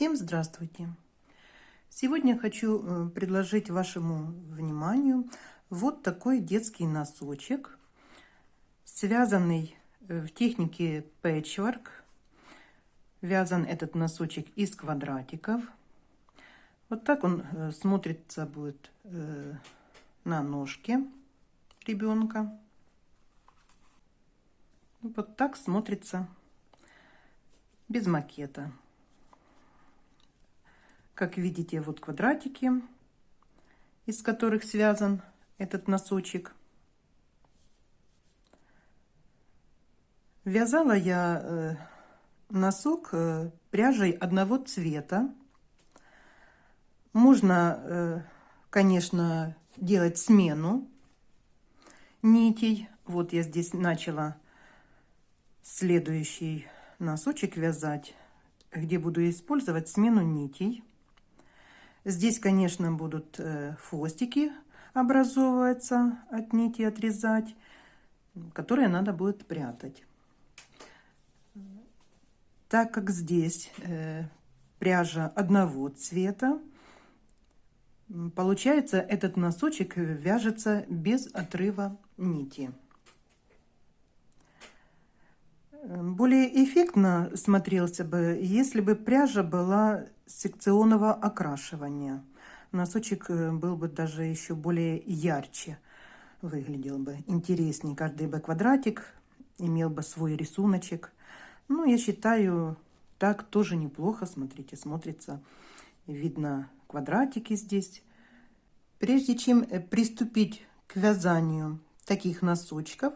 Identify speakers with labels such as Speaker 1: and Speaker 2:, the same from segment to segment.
Speaker 1: Всем здравствуйте! Сегодня хочу предложить вашему вниманию вот такой детский носочек, связанный в технике Patchwork. Вязан этот носочек из квадратиков. Вот так он смотрится будет на ножке ребенка. Вот так смотрится без макета. Как видите, вот квадратики, из которых связан этот носочек. Вязала я носок пряжей одного цвета. Можно, конечно, делать смену нитей. Вот я здесь начала следующий носочек вязать, где буду использовать смену нитей. Здесь, конечно, будут хвостики образовываться от нити, отрезать, которые надо будет прятать. Так как здесь пряжа одного цвета, получается, этот носочек вяжется без отрыва нити. Более эффектно смотрелся бы, если бы пряжа была секционного окрашивания. Носочек был бы даже еще более ярче, выглядел бы интереснее. Каждый бы квадратик имел бы свой рисуночек. Ну, я считаю, так тоже неплохо, смотрите, смотрится. Видно квадратики здесь. Прежде чем приступить к вязанию таких носочков,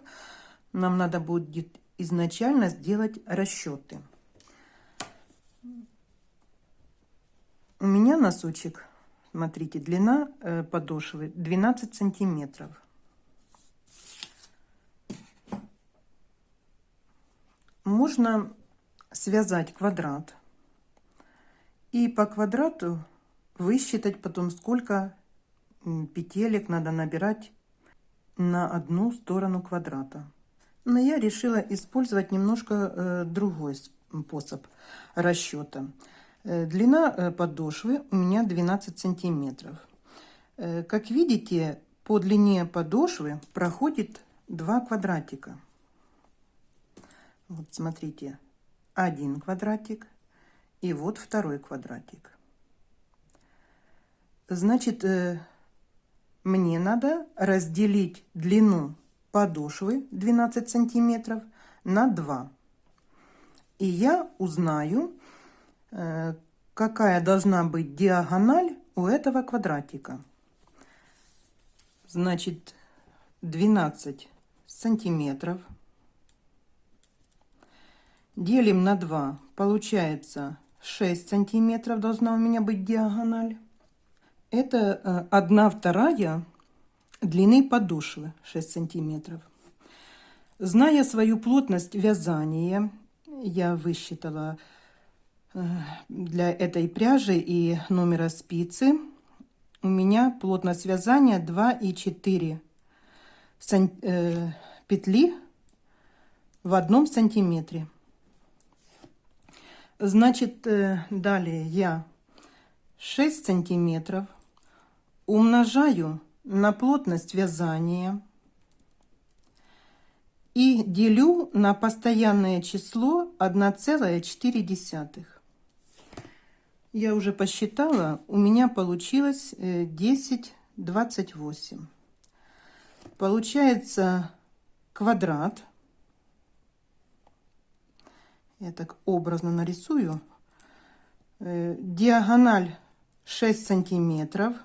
Speaker 1: нам надо будет изначально сделать расчеты. У меня носочек, смотрите, длина подошвы 12 сантиметров. Можно связать квадрат и по квадрату высчитать потом, сколько петелек надо набирать на одну сторону квадрата. Но я решила использовать немножко другой способ расчета. Длина подошвы у меня 12 сантиметров. Как видите, по длине подошвы проходит 2 квадратика. Вот смотрите, один квадратик и вот второй квадратик. Значит, мне надо разделить длину подошвы 12 сантиметров на 2. И я узнаю, какая должна быть диагональ у этого квадратика. Значит, 12 сантиметров делим на 2, получается 6 сантиметров должна у меня быть диагональ. Это 1/2 длины подошвы, 6 сантиметров. Зная свою плотность вязания, я высчитала для этой пряжи и номера спицы. У меня плотность вязания 2,4 петли в 1 сантиметре. Значит, далее я 6 сантиметров умножаю на плотность вязания и делю на постоянное число 1,4. Я уже посчитала, у меня получилось 10,28. Получается квадрат. Я так образно нарисую. Диагональ 6 сантиметров.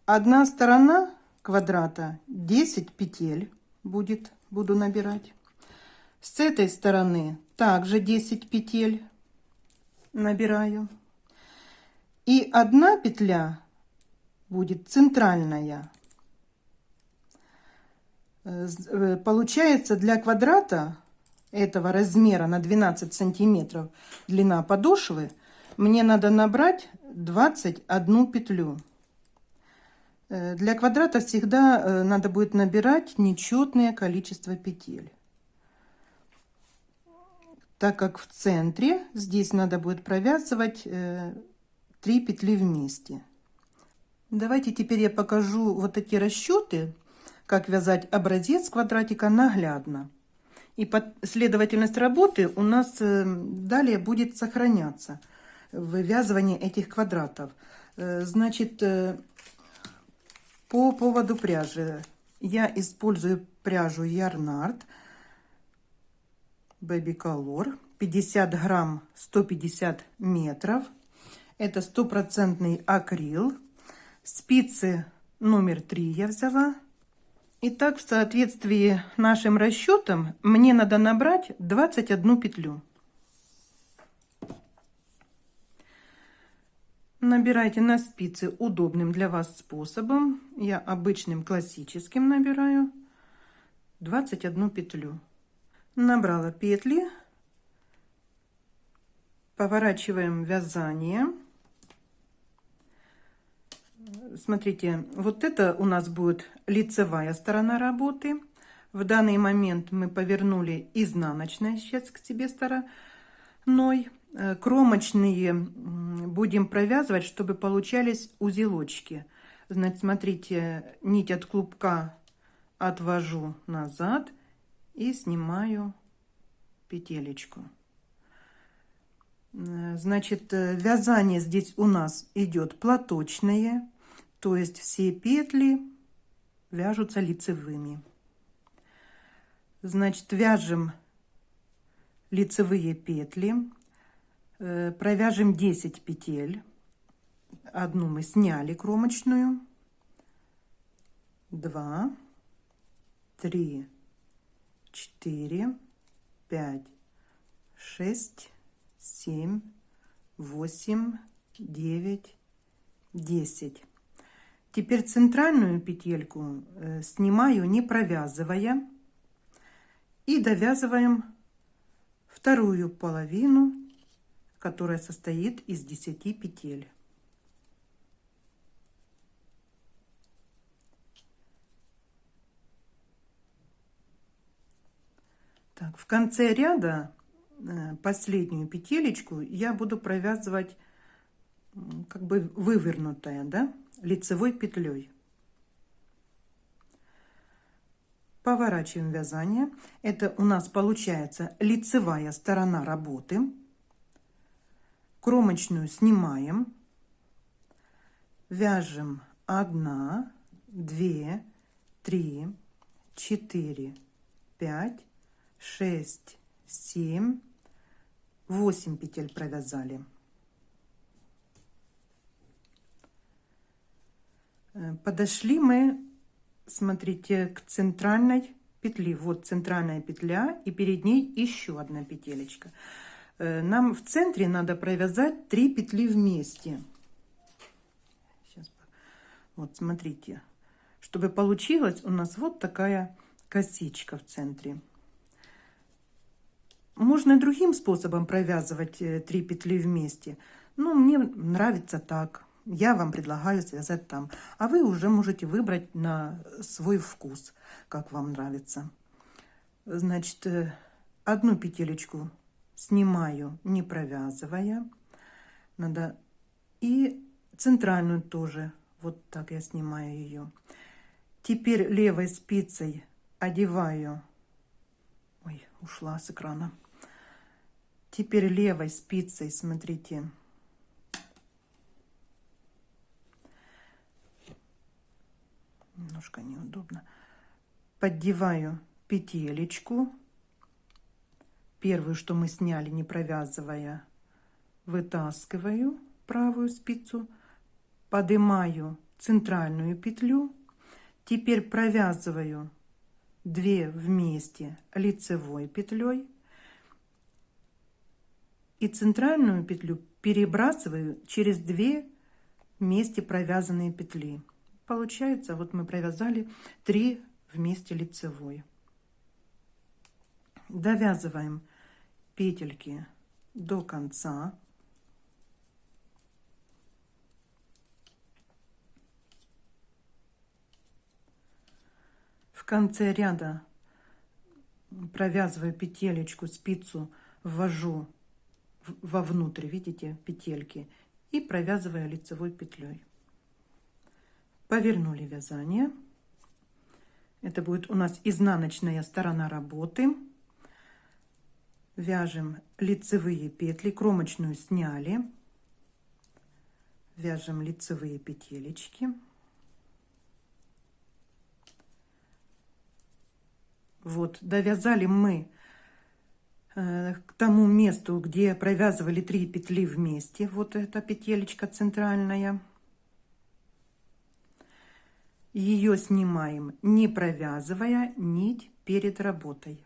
Speaker 1: Одна сторона квадрата 10 петель буду набирать. С этой стороны также 10 петель набираю. И одна петля будет центральная. Получается, для квадрата этого размера на 12 сантиметров длина подошвы мне надо набрать 21 петлю. Для квадрата всегда надо будет набирать нечетное количество петель, так как в центре здесь надо будет провязывать 3 петли вместе. Давайте теперь я покажу вот эти расчеты, как вязать образец квадратика наглядно. И последовательность работы у нас далее будет сохраняться в вывязывании этих квадратов. Значит, по поводу пряжи. Я использую пряжу Yarnart Baby Color. 50 грамм, 150 метров. Это стопроцентный акрил. Спицы номер 3 я взяла. Итак, в соответствии нашим расчетам мне надо набрать 21 петлю. Набирайте на спицы удобным для вас способом. Я обычным классическим набираю 21 петлю. Набрала петли. Поворачиваем вязание. Смотрите, вот это у нас будет лицевая сторона работы. В данный момент мы повернули изнаночная часть к себе стороной. Кромочные будем провязывать, чтобы получались узелочки. Значит, смотрите, нить от клубка отвожу назад и снимаю петелечку. Значит, вязание здесь у нас идет платочное, то есть все петли вяжутся лицевыми. Значит, вяжем лицевые петли, провяжем 10 петель. Одну мы сняли кромочную, 2, 3, 4, 5, 6, 7, 8, 9, 10. Теперь центральную петельку снимаю, не провязывая, и довязываем вторую половину, которая состоит из 10 петель. Так, в конце ряда последнюю петелечку я буду провязывать как бы вывернутая, да, лицевой петлей. Поворачиваем вязание. Это у нас получается лицевая сторона работы. Кромочную снимаем. Вяжем 1, 2, 3, 4, 5, 6, 7, 8 петель провязали. Подошли мы, смотрите, к центральной петли. Вот центральная петля, и перед ней еще одна петелечка. Нам в центре надо провязать 3 петли вместе. Сейчас. Вот, смотрите, чтобы получилась у нас вот такая косичка в центре. Можно и другим способом провязывать 3 петли вместе, но мне нравится так. Я вам предлагаю связать там, а вы уже можете выбрать на свой вкус, как вам нравится. Значит, одну петелечку снимаю, не провязывая. Надо и центральную тоже. Вот так я снимаю ее. Теперь левой спицей одеваю. Ой, ушла с экрана. Теперь левой спицей, смотрите, немножко неудобно, поддеваю петелечку, первую, что мы сняли, не провязывая, вытаскиваю правую спицу, поднимаю центральную петлю, теперь провязываю 2 вместе лицевой петлей и центральную петлю перебрасываю через 2 вместе провязанные петли. Получается, вот мы провязали 3 вместе лицевой. Довязываем петельки до конца. конце ряда провязываю петелечку, спицу ввожу вовнутрь, видите, петельки, и провязываю лицевой петлей. Повернули вязание. Это будет у нас изнаночная сторона работы. Вяжем лицевые петли, кромочную сняли. Вяжем лицевые петелечки. Вот, довязали мы к тому месту, где провязывали 3 петли вместе. Вот эта петелечка центральная. Ее снимаем, не провязывая нить перед работой.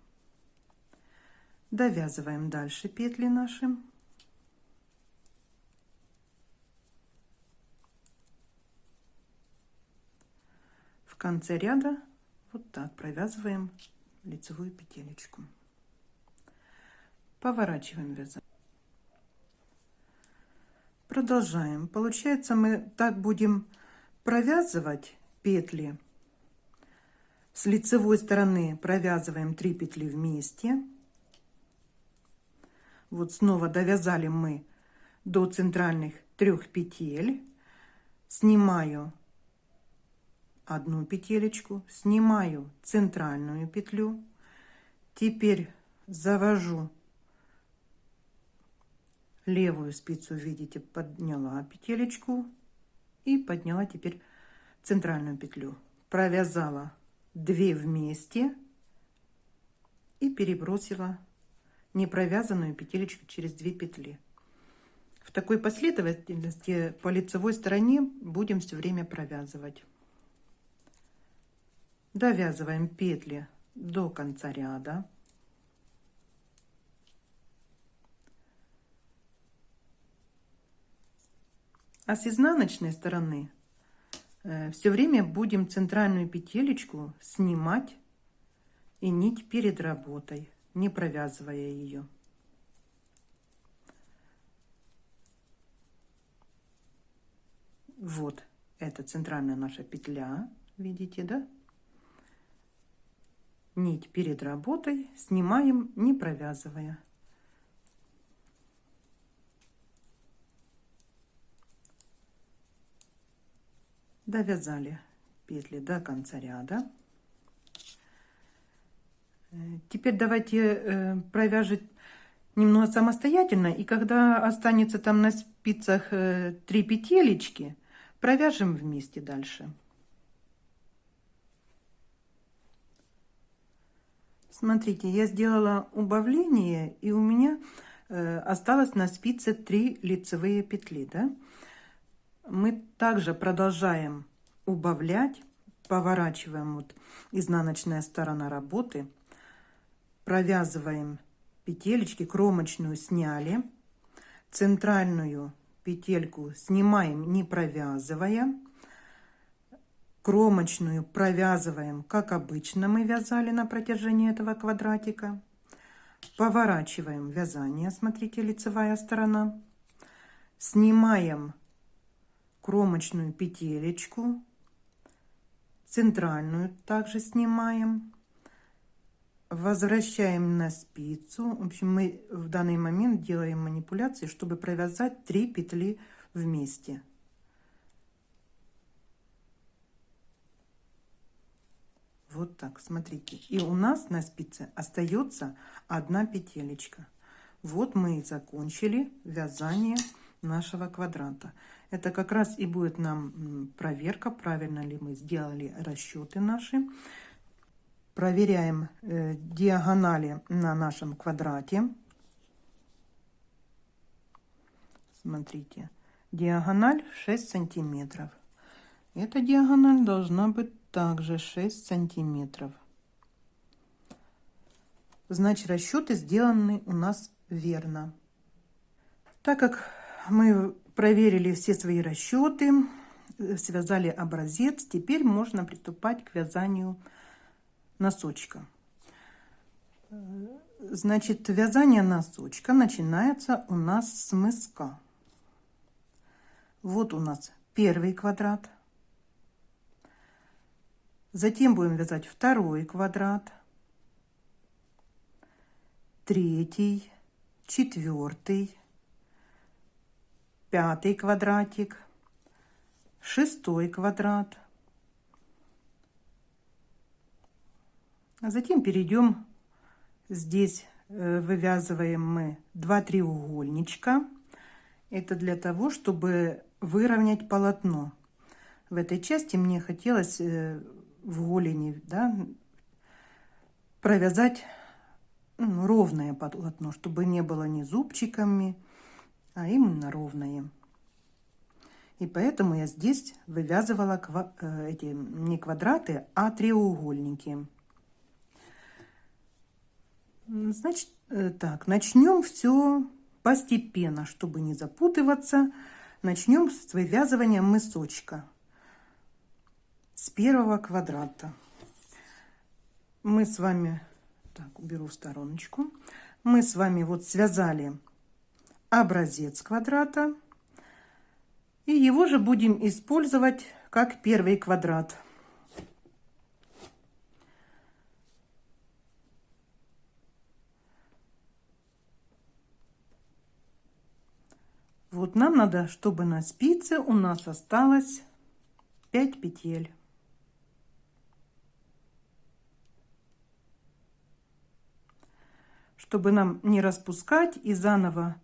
Speaker 1: Довязываем дальше петли наши. В конце ряда вот так провязываем лицевую петелечку. Поворачиваем вязание. Продолжаем. Получается, мы так будем провязывать петли. С лицевой стороны провязываем 3 петли вместе. Вот снова довязали мы до центральных 3 петель. Снимаю одну петелечку, снимаю центральную петлю. Теперь завожу левую спицу, видите, подняла петелечку и подняла теперь центральную петлю. Провязала 2 вместе и перебросила непровязанную петелечку через 2 петли. В такой последовательности по лицевой стороне будем все время провязывать. Довязываем петли до конца ряда. А с изнаночной стороны все время будем центральную петелечку снимать и нить перед работой, не провязывая ее. Вот это центральная наша петля, видите, да? Нить перед работой снимаем, не провязывая. Довязали петли до конца ряда. Теперь давайте провяжем немного самостоятельно, и когда останется там на спицах 3 петелечки, провяжем вместе дальше. Смотрите, я сделала убавление, и у меня осталось на спице 3 лицевые петли, да? Мы также продолжаем убавлять, поворачиваем вот изнаночная сторона работы, провязываем петелечки, кромочную сняли, центральную петельку снимаем, не провязывая, кромочную провязываем, как обычно мы вязали на протяжении этого квадратика, поворачиваем вязание, смотрите, лицевая сторона, снимаем кромочную петелечку, центральную также снимаем, возвращаем на спицу. В общем, мы в данный момент делаем манипуляции, чтобы провязать 3 петли вместе. Вот так, смотрите. И у нас на спице остается 1 петелечка. Вот мы и закончили вязание нашего квадрата. Это как раз и будет нам проверка, правильно ли мы сделали расчеты наши. Проверяем диагонали на нашем квадрате. Смотрите, диагональ 6 сантиметров. Эта диагональ должна быть также 6 сантиметров. Значит, расчеты сделаны у нас верно. Так как мы проверили все свои расчеты, связали образец, теперь можно приступать к вязанию носочка. Значит, вязание носочка начинается у нас с мыска. Вот у нас первый квадрат. Затем будем вязать второй квадрат, третий, четвертый, пятый квадратик, шестой квадрат. А затем перейдем, здесь вывязываем мы 2 треугольничка. Это для того, чтобы выровнять полотно. В этой части мне хотелось в голени, да, провязать ровное полотно, чтобы не было ни зубчиками, а именно ровное. И поэтому я здесь вывязывала эти не квадраты, а треугольники. Значит, так, начнем все постепенно, чтобы не запутываться. Начнем с вывязывания мысочка с первого квадрата. Мы с вами, так, уберу в стороночку. Мы с вами вот связали образец квадрата. И его же будем использовать как первый квадрат. Вот нам надо, чтобы на спице у нас осталось 5 петель. Чтобы нам не распускать и заново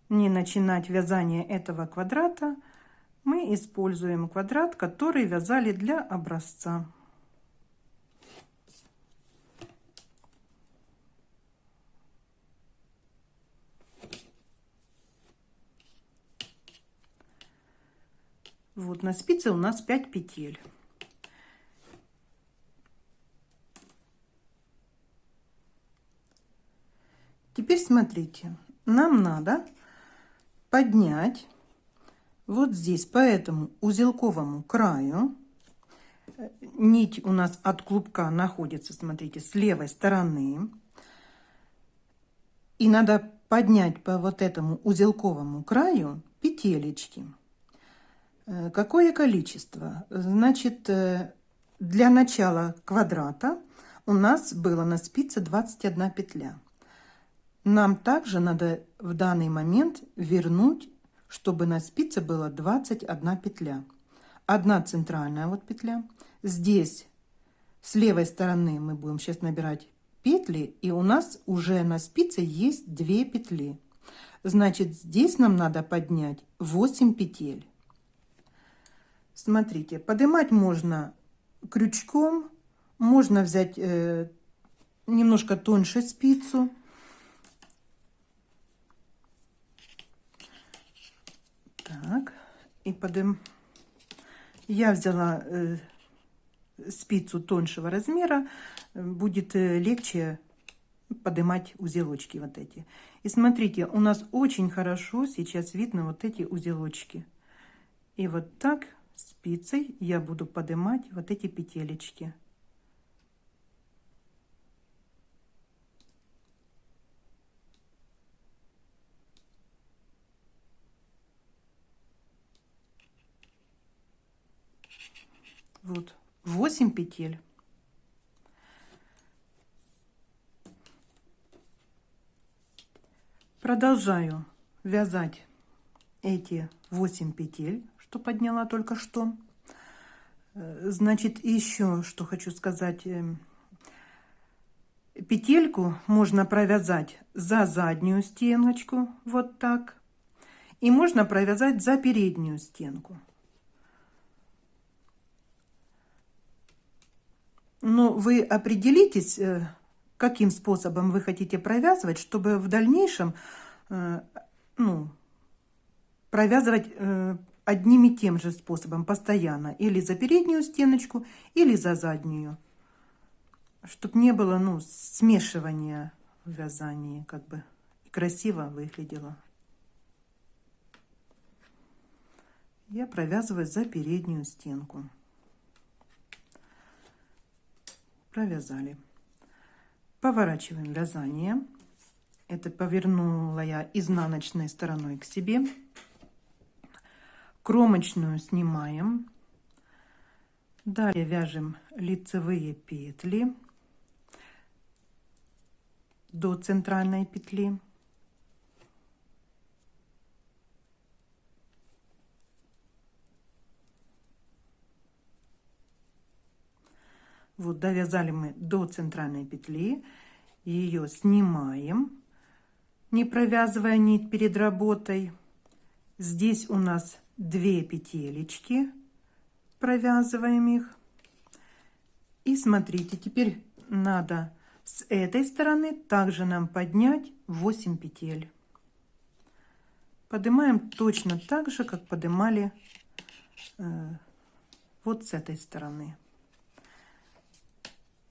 Speaker 1: не начинать вязание этого квадрата, мы используем квадрат, который вязали для образца. Вот на спице у нас 5 петель. Теперь смотрите, нам надо поднять вот здесь по этому узелковому краю. Нить у нас от клубка находится, смотрите, с левой стороны. И надо поднять по вот этому узелковому краю петелечки. Какое количество? Значит, для начала квадрата у нас было на спице 21 петля. Нам также надо в данный момент вернуть, чтобы на спице было 21 петля. Одна центральная вот петля. Здесь с левой стороны мы будем сейчас набирать петли, и у нас уже на спице есть 2 петли. Значит, здесь нам надо поднять 8 петель. Смотрите, поднимать можно крючком, можно взять немножко тоньше спицу. Так, и я взяла спицу тоньшего размера, будет легче поднимать узелочки вот эти. И смотрите, у нас очень хорошо сейчас видно вот эти узелочки. И вот так спицей я буду поднимать вот эти петелечки. Вот 8 петель. Продолжаю вязать эти 8 петель, что подняла только что. Значит, еще что хочу сказать. Петельку можно провязать за заднюю стеночку, вот так. И можно провязать за переднюю стенку. Но вы определитесь, каким способом вы хотите провязывать, чтобы в дальнейшем провязывать одним и тем же способом постоянно. Или за переднюю стеночку, или за заднюю. Чтобы не было смешивания в вязании, как бы и красиво выглядело. Я провязываю за переднюю стенку. Провязали. Поворачиваем вязание. Это повернула я изнаночной стороной к себе. Кромочную снимаем. Далее вяжем лицевые петли до центральной петли. Вот довязали мы до центральной петли, ее снимаем, не провязывая нить перед работой. Здесь у нас 2 петелечки, провязываем их. И смотрите, теперь надо с этой стороны также нам поднять 8 петель. Поднимаем точно так же, как поднимали вот с этой стороны.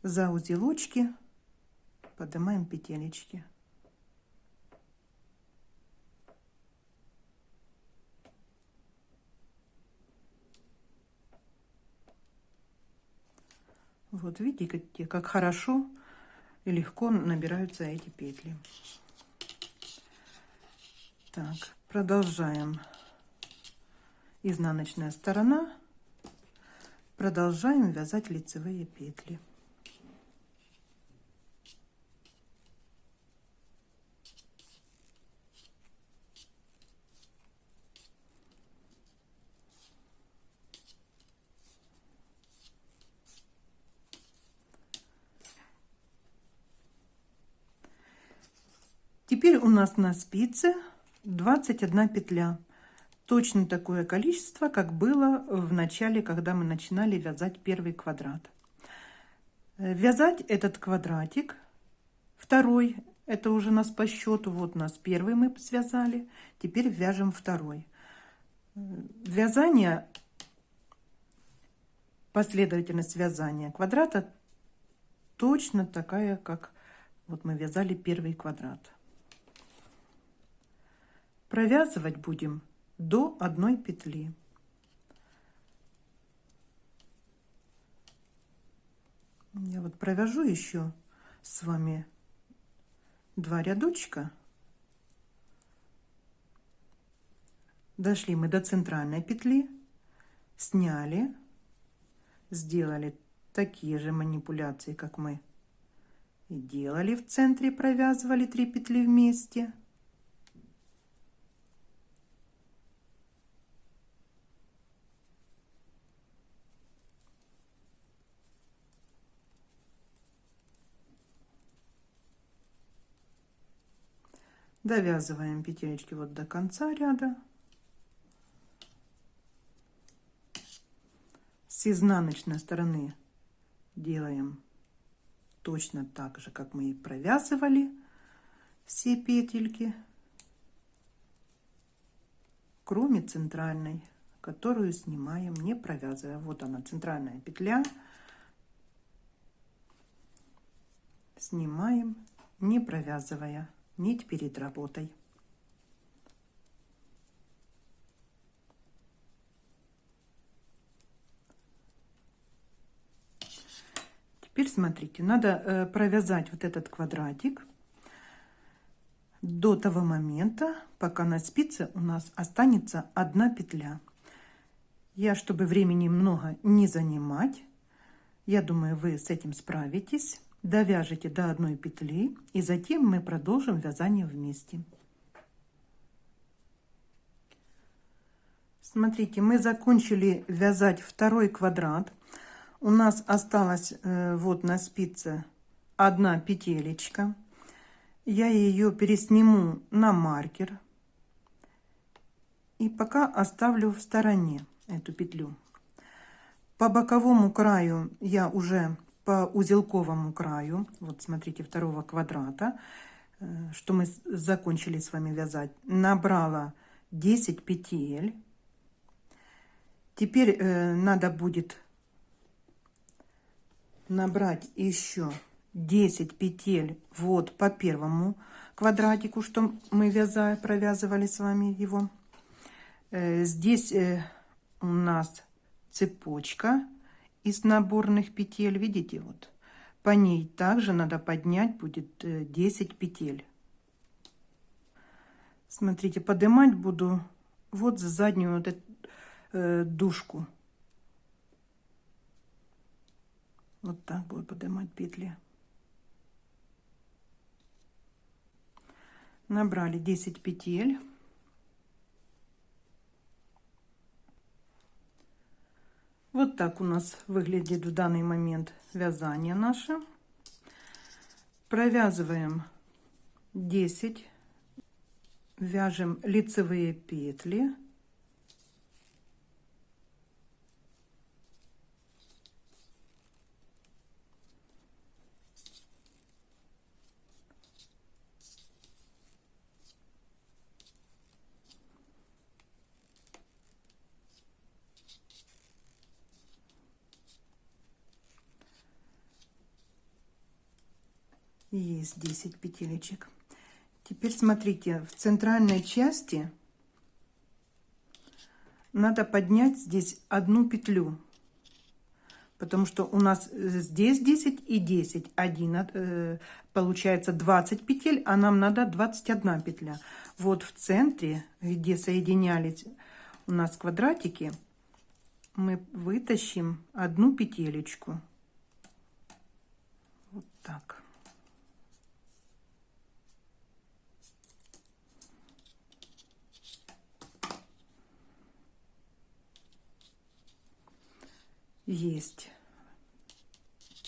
Speaker 1: За узелочки поднимаем петелечки. Вот видите, как хорошо и легко набираются эти петли. Так, продолжаем. Изнаночная сторона. Продолжаем вязать лицевые петли. Теперь у нас на спице 21 петля. Точно такое количество, как было в начале, когда мы начинали вязать первый квадрат. Вязать этот квадратик, второй, это уже у нас по счету, вот у нас первый мы связали, теперь вяжем второй. Вязание, последовательность вязания квадрата точно такая, как вот мы вязали первый квадрат. Провязывать будем до 1 петли. Я вот провяжу еще с вами 2 рядочка. Дошли мы до центральной петли, сняли, сделали такие же манипуляции, как мы и делали в центре, провязывали 3 петли вместе. Довязываем петелечки вот до конца ряда. С изнаночной стороны делаем точно так же, как мы и провязывали все петельки, кроме центральной, которую снимаем, не провязывая. Вот она, центральная петля. Снимаем, не провязывая нить перед работой. Теперь смотрите, надо провязать вот этот квадратик до того момента, пока на спице у нас останется 1 петля. Я, чтобы времени много не занимать, я думаю, вы с этим справитесь. Довяжите до 1 петли, и затем мы продолжим вязание вместе. Смотрите, мы закончили вязать второй квадрат. У нас осталось вот на спице 1 петелечка. Я ее пересниму на маркер и пока оставлю в стороне эту петлю. По боковому краю я уже по узелковому краю, вот смотрите, второго квадрата, что мы закончили с вами вязать, набрала 10 петель. Теперь надо будет набрать еще 10 петель вот по первому квадратику, что мы провязывали с вами его. Здесь у нас цепочка из наборных петель, видите, вот по ней также надо поднять будет 10 петель. Смотрите, поднимать буду вот за заднюю вот эту дужку. Вот так буду поднимать петли. Набрали 10 петель. Вот так у нас выглядит в данный момент вязание наше. Провязываем 10, вяжем лицевые петли. Есть 10 петелечек. Теперь смотрите, в центральной части надо поднять здесь одну петлю, потому что у нас здесь 10 и 10, получается 20 петель, а нам надо 21 петля. Вот в центре, где соединялись у нас квадратики, мы вытащим одну петелечку. Вот так. Есть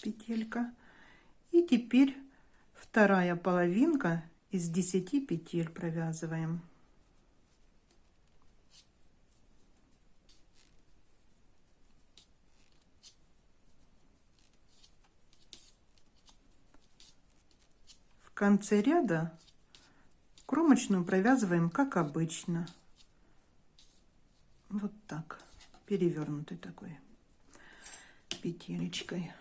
Speaker 1: петелька. И теперь вторая половинка из 10 петель провязываем. В конце ряда кромочную провязываем как обычно. Вот так, перевернутой такой петелечкой.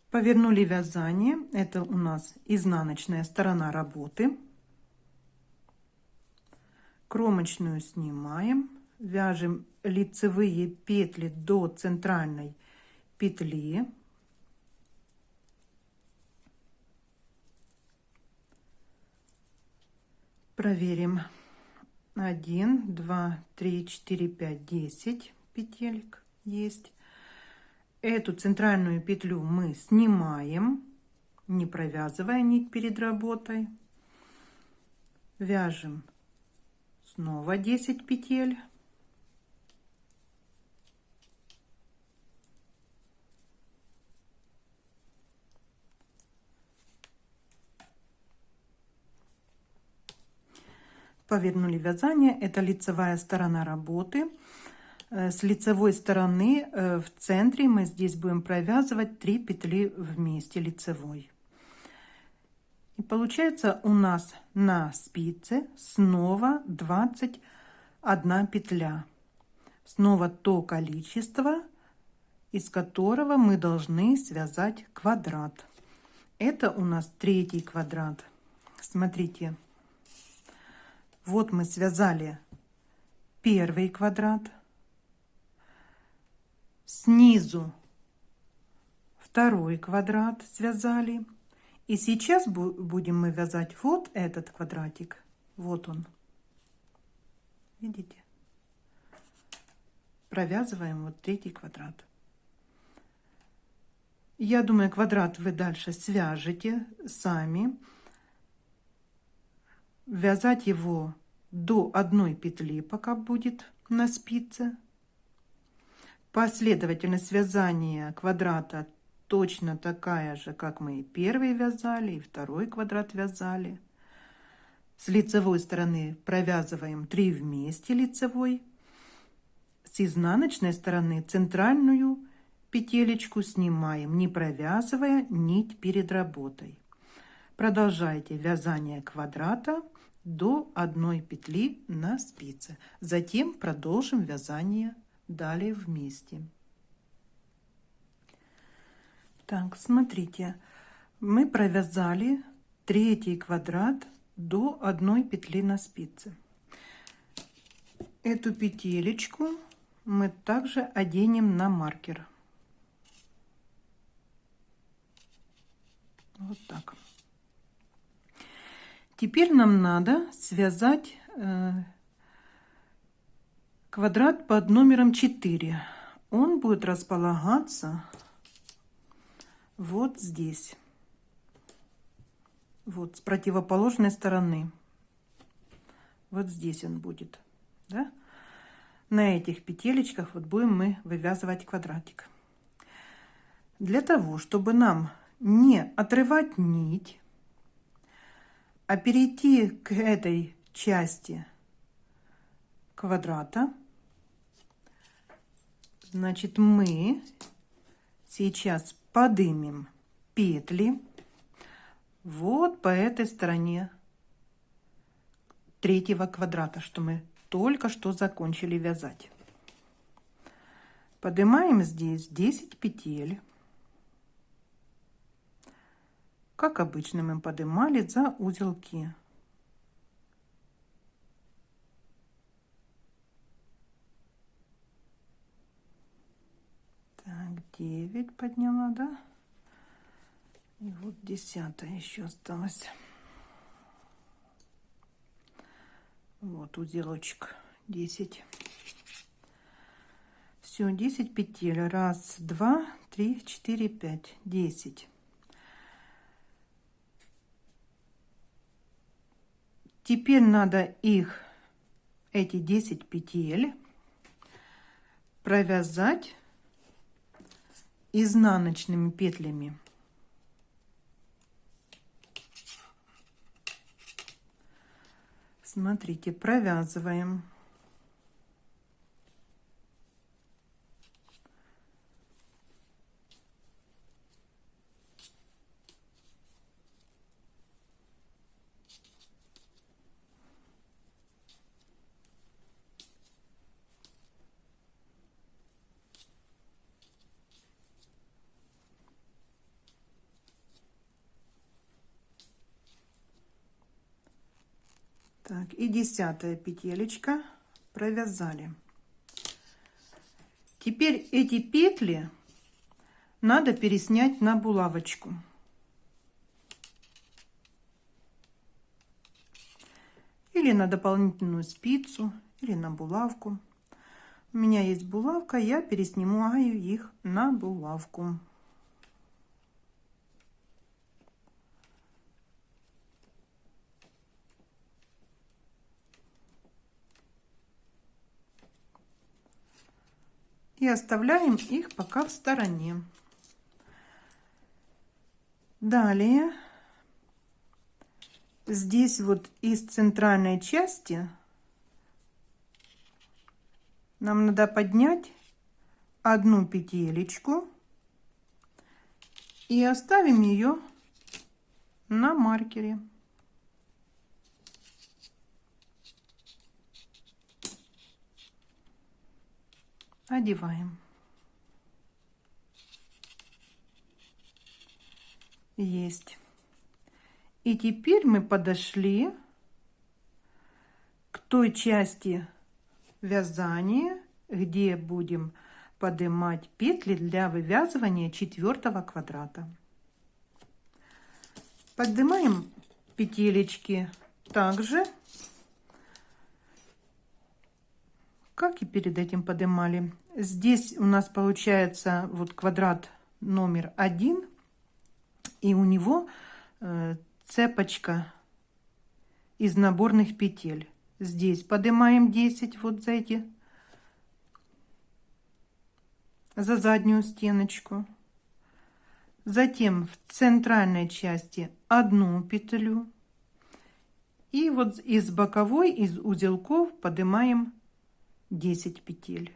Speaker 1: Повернули вязание. Это у нас изнаночная сторона работы. Кромочную снимаем, вяжем лицевые петли до центральной петли. Проверим. 1, 2, 3, 4, 5, 10 петелек есть. Эту центральную петлю мы снимаем, не провязывая нить перед работой. Вяжем снова 10 петель. Повернули вязание. Это лицевая сторона работы. С лицевой стороны в центре мы здесь будем провязывать 3 петли вместе лицевой. И получается у нас на спице снова 21 петля. Снова то количество, из которого мы должны связать квадрат. Это у нас 3-й квадрат. Смотрите, вот мы связали 1-й квадрат. Снизу 2-й квадрат связали. И сейчас будем мы вязать вот этот квадратик. Вот он. Видите? Провязываем вот 3-й квадрат. Я думаю, квадрат вы дальше свяжете сами. Вязать его до 1 петли, пока будет на спице. Последовательность вязания квадрата точно такая же, как мы и 1-й вязали, и 2-й квадрат вязали. С лицевой стороны провязываем 3 вместе лицевой. С изнаночной стороны центральную петелечку снимаем, не провязывая нить перед работой. Продолжайте вязание квадрата до 1 петли на спице. Затем продолжим вязание далее вместе. Так, смотрите, мы провязали 3-й квадрат до 1 петли на спице. Эту петелечку мы также оденем на маркер. Вот так. Теперь нам надо связать квадрат под номером 4. он будет располагаться вот здесь. Вот с противоположной стороны. Вот здесь он будет, да? На этих петелечках вот будем мы вывязывать квадратик. Для того, чтобы нам не отрывать нить, а перейти к этой части квадрата, значит, мы сейчас поднимем петли вот по этой стороне третьего квадрата, что мы только что закончили вязать. Поднимаем здесь 10 петель. Как обычно мы поднимали за узелки. Так, 9 подняла, да? И вот 10 еще осталось. Вот узелочек 10. Все, 10 петель. Раз, два, три, четыре, пять, 10. Теперь надо их, эти 10 петель, провязать изнаночными петлями. Смотрите, провязываем. Так, и 10 петелечка провязали. Теперь эти петли надо переснять на булавочку. Или на дополнительную спицу, или на булавку. У меня есть булавка, я переснимаю их на булавку. И оставляем их пока в стороне. Далее здесь вот из центральной части нам надо поднять одну петелечку и оставим ее на маркере. Одеваем. Есть. И теперь мы подошли к той части вязания, где будем поднимать петли для вывязывания 4-го квадрата. Поднимаем петелечки также, как и перед этим поднимали. Здесь у нас получается вот квадрат номер 1, и у него цепочка из наборных петель. Здесь поднимаем 10 вот за эти, за заднюю стеночку. Затем в центральной части одну петлю. И вот из боковой, из узелков поднимаем 10 петель.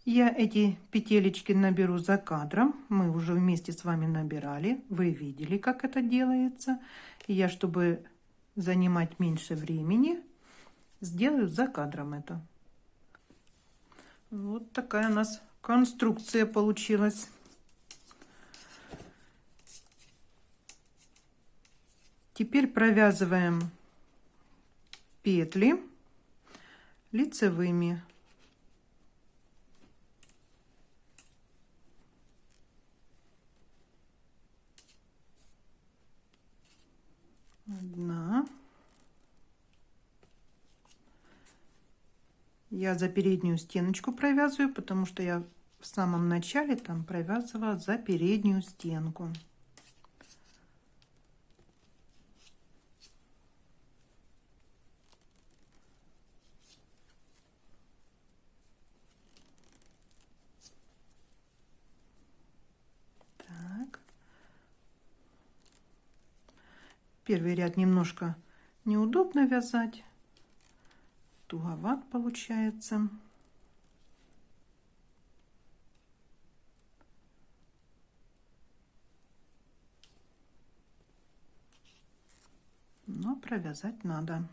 Speaker 1: Я эти петелечки наберу за кадром. Мы уже вместе с вами набирали. Вы видели, как это делается. И я, чтобы занимать меньше времени, сделаю за кадром это. Вот такая у нас конструкция получилась. Теперь провязываем петли лицевыми. Одна. Я за переднюю стеночку провязываю, потому что я в самом начале там провязывала за переднюю стенку. Так. Первый ряд немножко неудобно вязать. Туговат получается. Но провязать надо.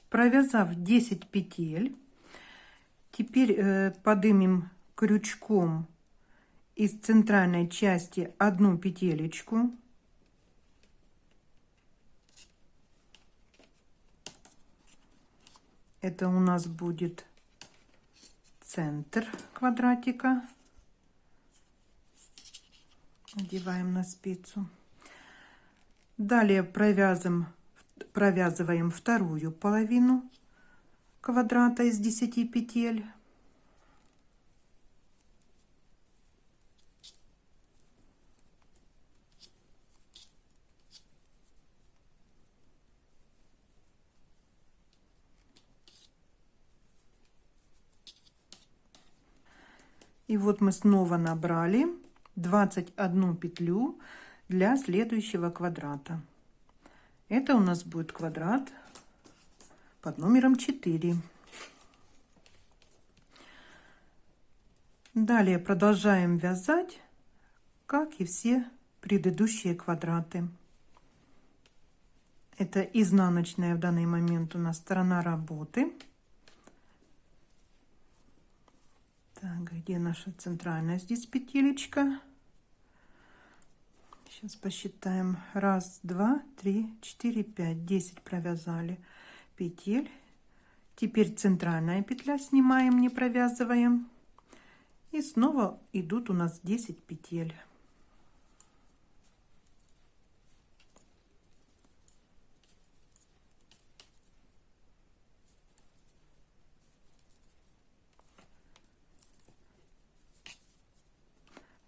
Speaker 1: Провязав 10 петель, теперь поднимем крючком из центральной части одну петелечку. Это у нас будет центр квадратика. Надеваем на спицу. Далее провязываем вторую половину квадрата из 10 петель. И вот мы снова набрали 21 петлю для следующего квадрата. Это у нас будет квадрат под номером 4. Далее продолжаем вязать, как и все предыдущие квадраты. Это изнаночная в данный момент у нас сторона работы. Так, где наша центральная здесь петелечка? Сейчас посчитаем. 1, 2, 3, 4, 5, 10 провязали петель. Теперь центральная петля снимаем, не провязываем. И снова идут у нас 10 петель.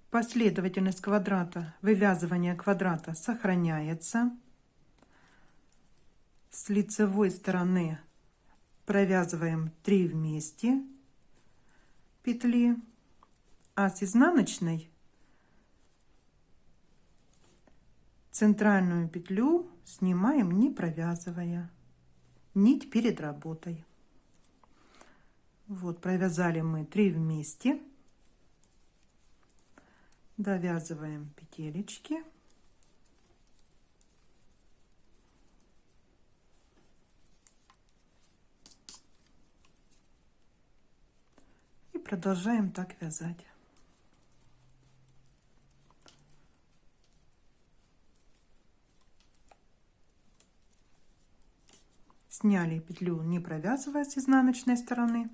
Speaker 1: Последовательность квадрата, вывязывания квадрата сохраняется. С лицевой стороны провязываем 3 вместе петли, а с изнаночной центральную петлю снимаем, не провязывая нить перед работой. Вот провязали мы 3 вместе. Довязываем петелечки. И продолжаем так вязать. Сняли петлю, не провязывая с изнаночной стороны.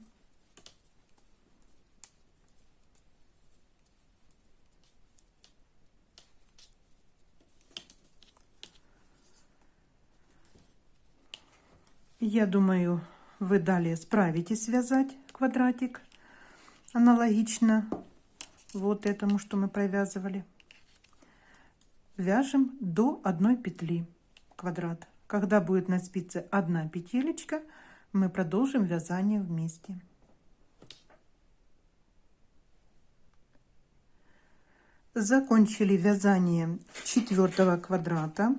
Speaker 1: Я думаю, вы далее справитесь вязать квадратик аналогично вот этому, что мы провязывали. Вяжем до 1 петли квадрат. Когда будет на спице 1 петелечка, мы продолжим вязание вместе. Закончили вязание 4 квадрата.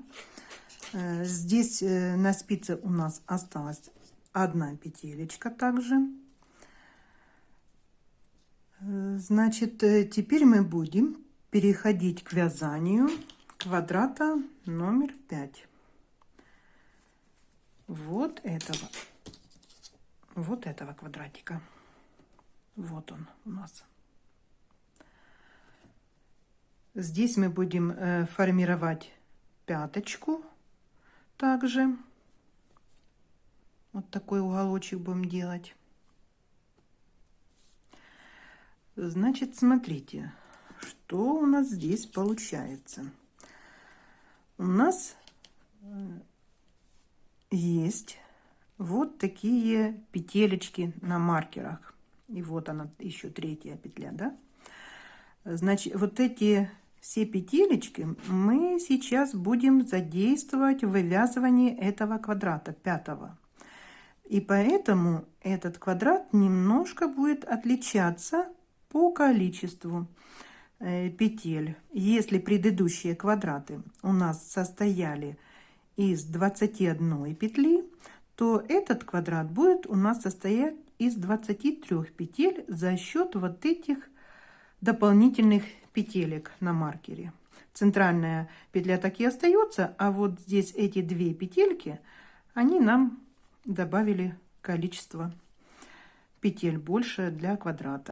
Speaker 1: Здесь на спице у нас осталась 1 петелечка также. Значит, теперь мы будем переходить к вязанию квадрата номер 5. Вот этого квадратика. Вот он у нас. Здесь мы будем формировать пяточку. Также вот такой уголочек будем делать. Значит, смотрите, что у нас здесь получается. У нас есть вот такие петелечки на маркерах. И вот она, еще третья петля, да? Значит, вот эти все петелечки мы сейчас будем задействовать в вывязывании этого квадрата, пятого. И поэтому этот квадрат немножко будет отличаться по количеству петель. Если предыдущие квадраты у нас состояли из 21 петли, то этот квадрат будет у нас состоять из 23 петель за счет вот этих дополнительных петелек на маркере. Центральная петля так и остается, а вот здесь эти две петельки, они нам добавили количество петель больше для квадрата.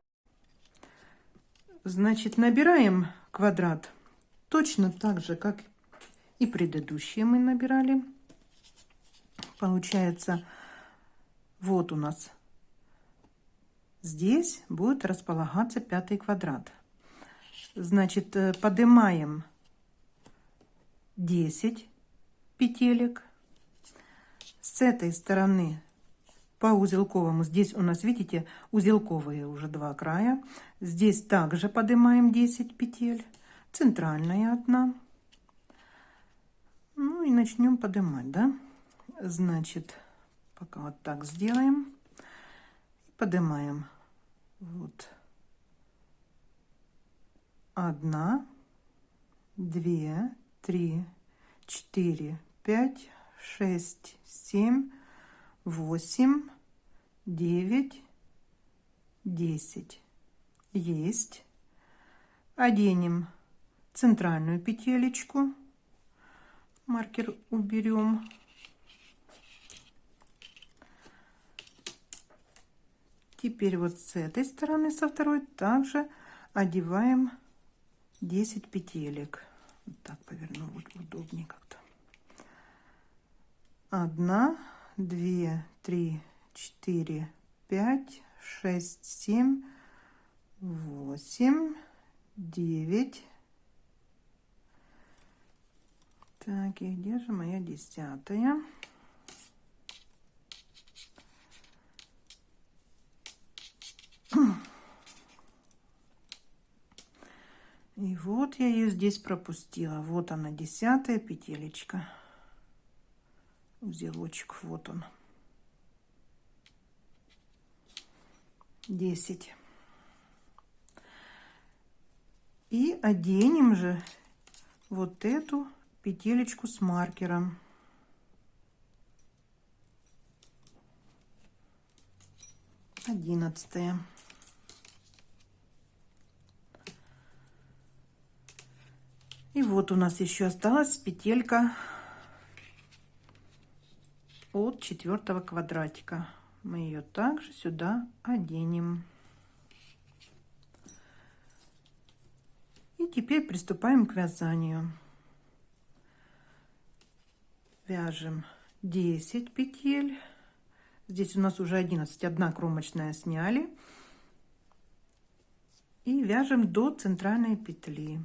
Speaker 1: Значит, набираем квадрат точно так же, как и предыдущие мы набирали. Получается, вот у нас здесь будет располагаться пятый квадрат. Значит, поднимаем 10 петелек. С этой стороны по узелковому, здесь у нас, видите, узелковые уже два края. Здесь также поднимаем 10 петель. Центральная одна. Ну и начнем поднимать, да? Значит, пока вот так сделаем. Поднимаем. Вот. 1, 2, 3, 4, 5, 6, 7, 8, 9, 10. Есть. Оденем центральную петелечку. Маркер уберем. Теперь вот с этой стороны, со второй, также одеваем 10 петелек. Вот так поверну, будет удобнее как-то. 1, 2, 3, 4, 5, 6, 7, 8, 9. Так, и где же моя 10-я? И вот я ее здесь пропустила. Вот она, 10-я петелечка. Узелочек, вот он. 10. И оденем же вот эту петелечку с маркером. Одиннадцатая. И вот у нас еще осталась петелька от 4-го квадратика. Мы ее также сюда оденем. И теперь приступаем к вязанию. Вяжем 10 петель. Здесь у нас уже 11, одна кромочная сняли. И вяжем до центральной петли.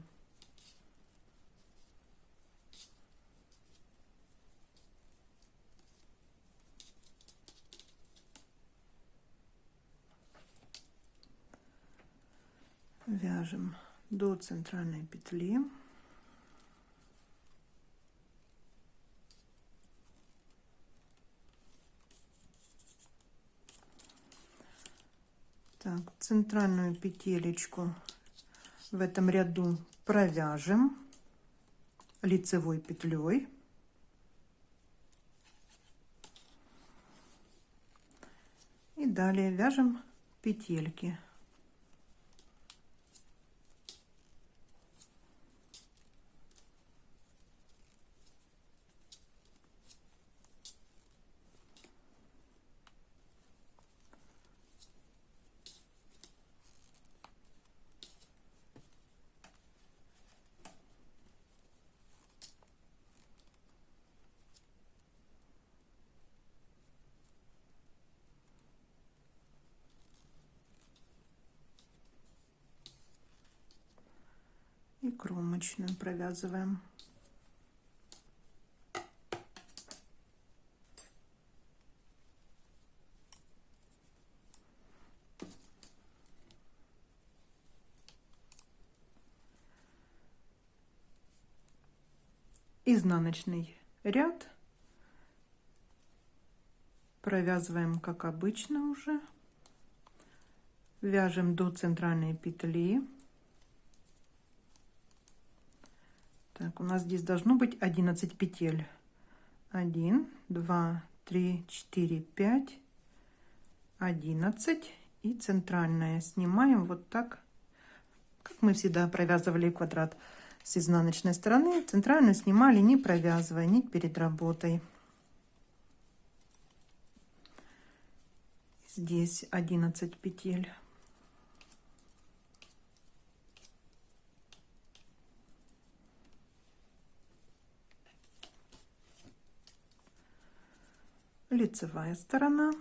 Speaker 1: Вяжем до центральной петли. Так, центральную петелечку в этом ряду провяжем лицевой петлей. И далее вяжем петельки. И кромочную провязываем. Изнаночный ряд провязываем как обычно уже, вяжем до центральной петли. Так, у нас здесь должно быть 11 петель. 1, 2, 3, 4, 5, 11. И центральная снимаем вот так, как мы всегда провязывали квадрат с изнаночной стороны. Центральную снимали, не провязывая нить перед работой. Здесь 11 петель. Лицевая сторона.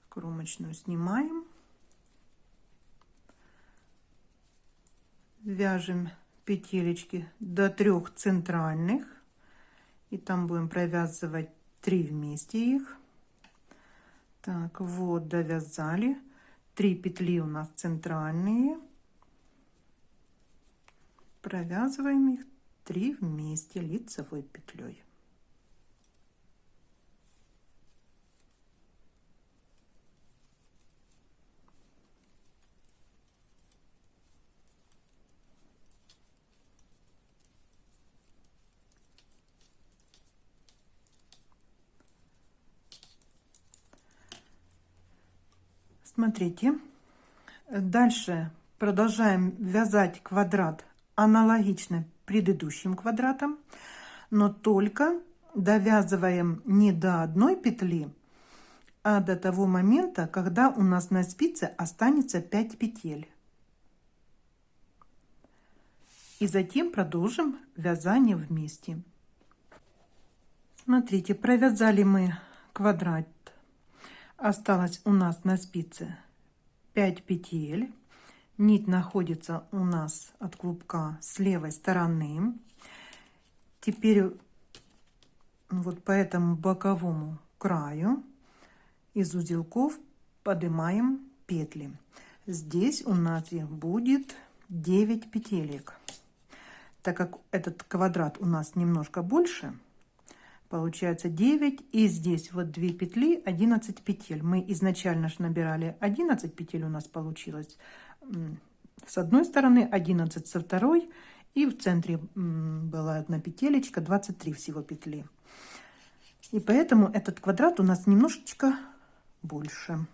Speaker 1: Кромочную снимаем. Вяжем петелечки до 3 центральных. И там будем провязывать 3 вместе их. Так, вот довязали. 3 петли у нас центральные. Провязываем их 3 вместе лицевой петлей. Смотрите, дальше продолжаем вязать квадрат аналогично предыдущим квадратам, но только довязываем не до одной петли, а до того момента, когда у нас на спице останется 5 петель. И затем продолжим вязание вместе. Смотрите, провязали мы квадрат. Осталось у нас на спице 5 петель. Нить находится у нас от клубка с левой стороны. Теперь вот по этому боковому краю из узелков поднимаем петли. Здесь у нас их будет 9 петелек. Так как этот квадрат у нас немножко больше, получается 9, и здесь вот 2 петли, 11 петель. Мы изначально же набирали 11 петель, у нас получилось с одной стороны, 11 со второй, и в центре была одна петелечка, 23 всего петли. И поэтому этот квадрат у нас немножечко больше.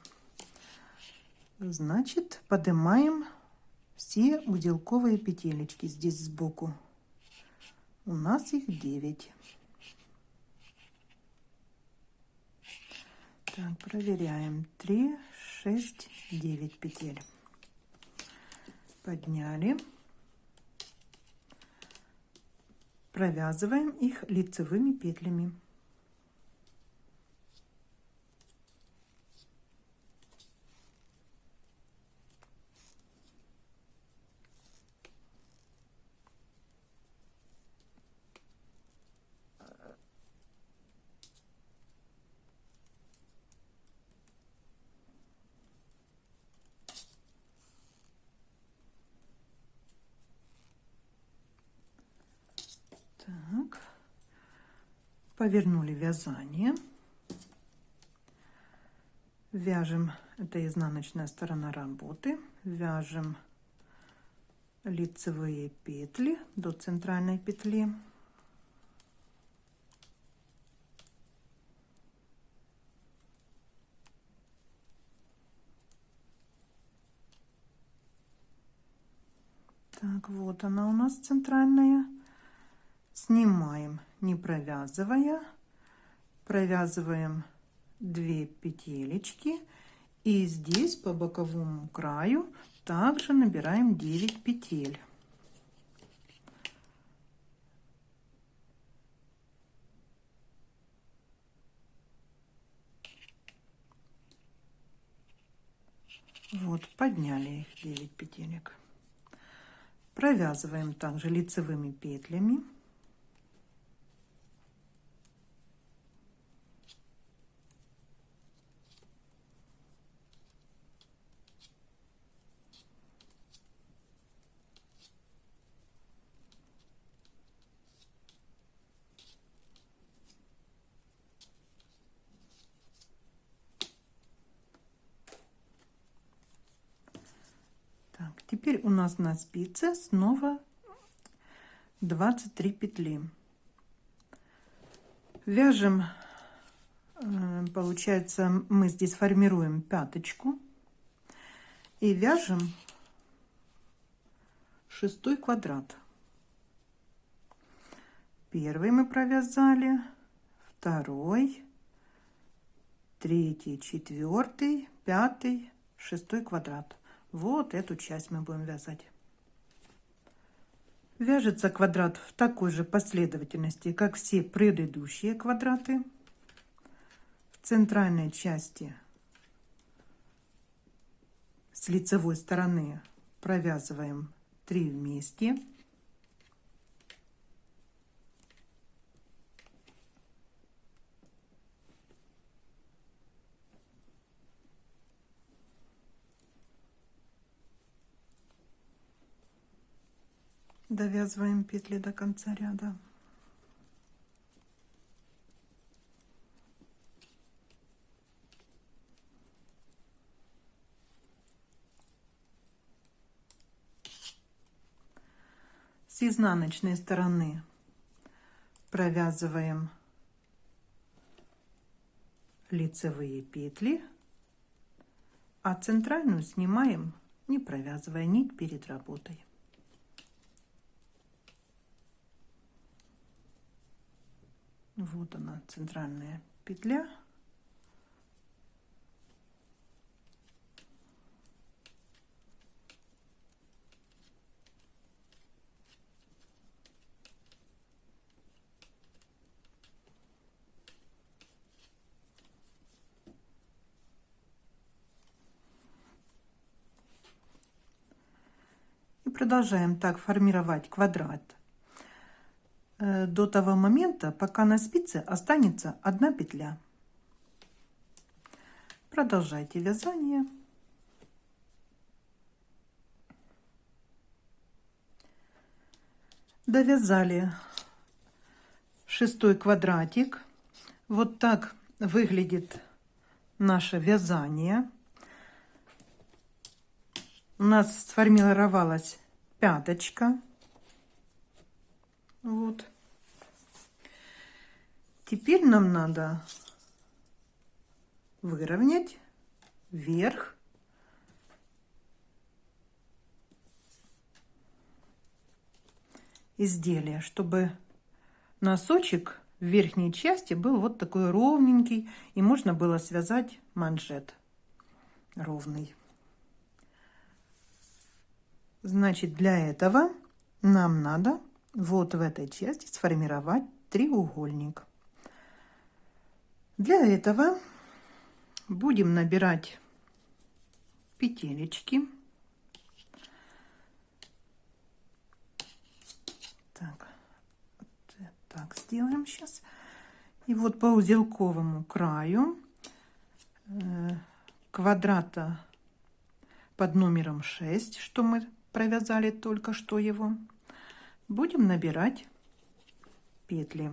Speaker 1: Значит, поднимаем все узелковые петелечки здесь сбоку. У нас их 9. Так, проверяем. 3, 6, 9 петель. Подняли. Провязываем их лицевыми петлями. Так, повернули вязание. Вяжем, это изнаночная сторона работы, вяжем лицевые петли до центральной петли. Так, вот она у нас центральная. Снимаем, не провязывая, провязываем 2 петелечки, и здесь по боковому краю также набираем 9 петель. Вот, подняли их 9 петелек. Провязываем также лицевыми петлями. Теперь у нас на спице снова 23 петли. Вяжем, получается, мы здесь формируем пяточку и вяжем 6 квадрат. Первый мы провязали, второй, третий, четвертый, пятый, 6 квадрат. Вот эту часть мы будем вязать. Вяжется квадрат в такой же последовательности, как все предыдущие квадраты. В центральной части с лицевой стороны провязываем 3 вместе. Довязываем петли до конца ряда. С изнаночной стороны провязываем лицевые петли, а центральную снимаем, не провязывая нить перед работой. Вот она, центральная петля. И продолжаем так формировать квадрат до того момента, пока на спице останется 1 петля. Продолжайте вязание. Довязали 6 квадратик. Вот так выглядит наше вязание. У нас сформировалась пяточка. Вот. Теперь нам надо выровнять вверх изделия, чтобы носочек в верхней части был вот такой ровненький, и можно было связать манжет ровный. Значит, для этого нам надо вот в этой части сформировать треугольник. Для этого будем набирать петелечки. Так, вот так сделаем сейчас. И вот по узелковому краю квадрата под номером 6, что мы провязали только что его, будем набирать петли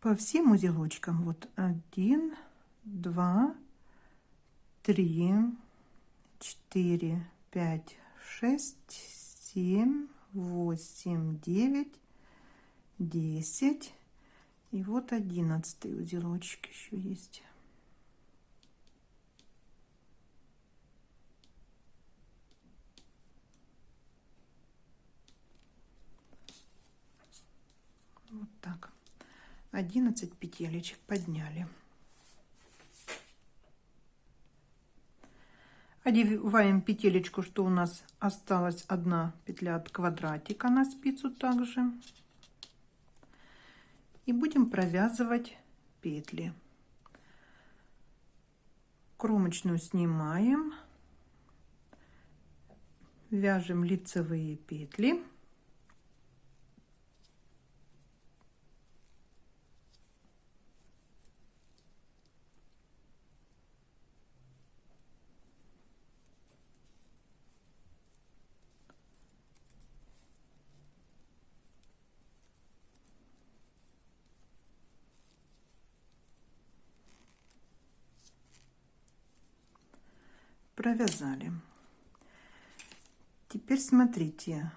Speaker 1: по всем узелочкам. Вот 1, 2, 3, 4, 5, 6, 7, 8, 9, 10. И вот 11 узелочек еще есть. Вот так. 11 петелечек подняли. Одеваем петелечку, что у нас осталась 1 петля от квадратика на спицу также. И будем провязывать петли. Кромочную снимаем. Вяжем лицевые петли. Провязали. теперь смотрите.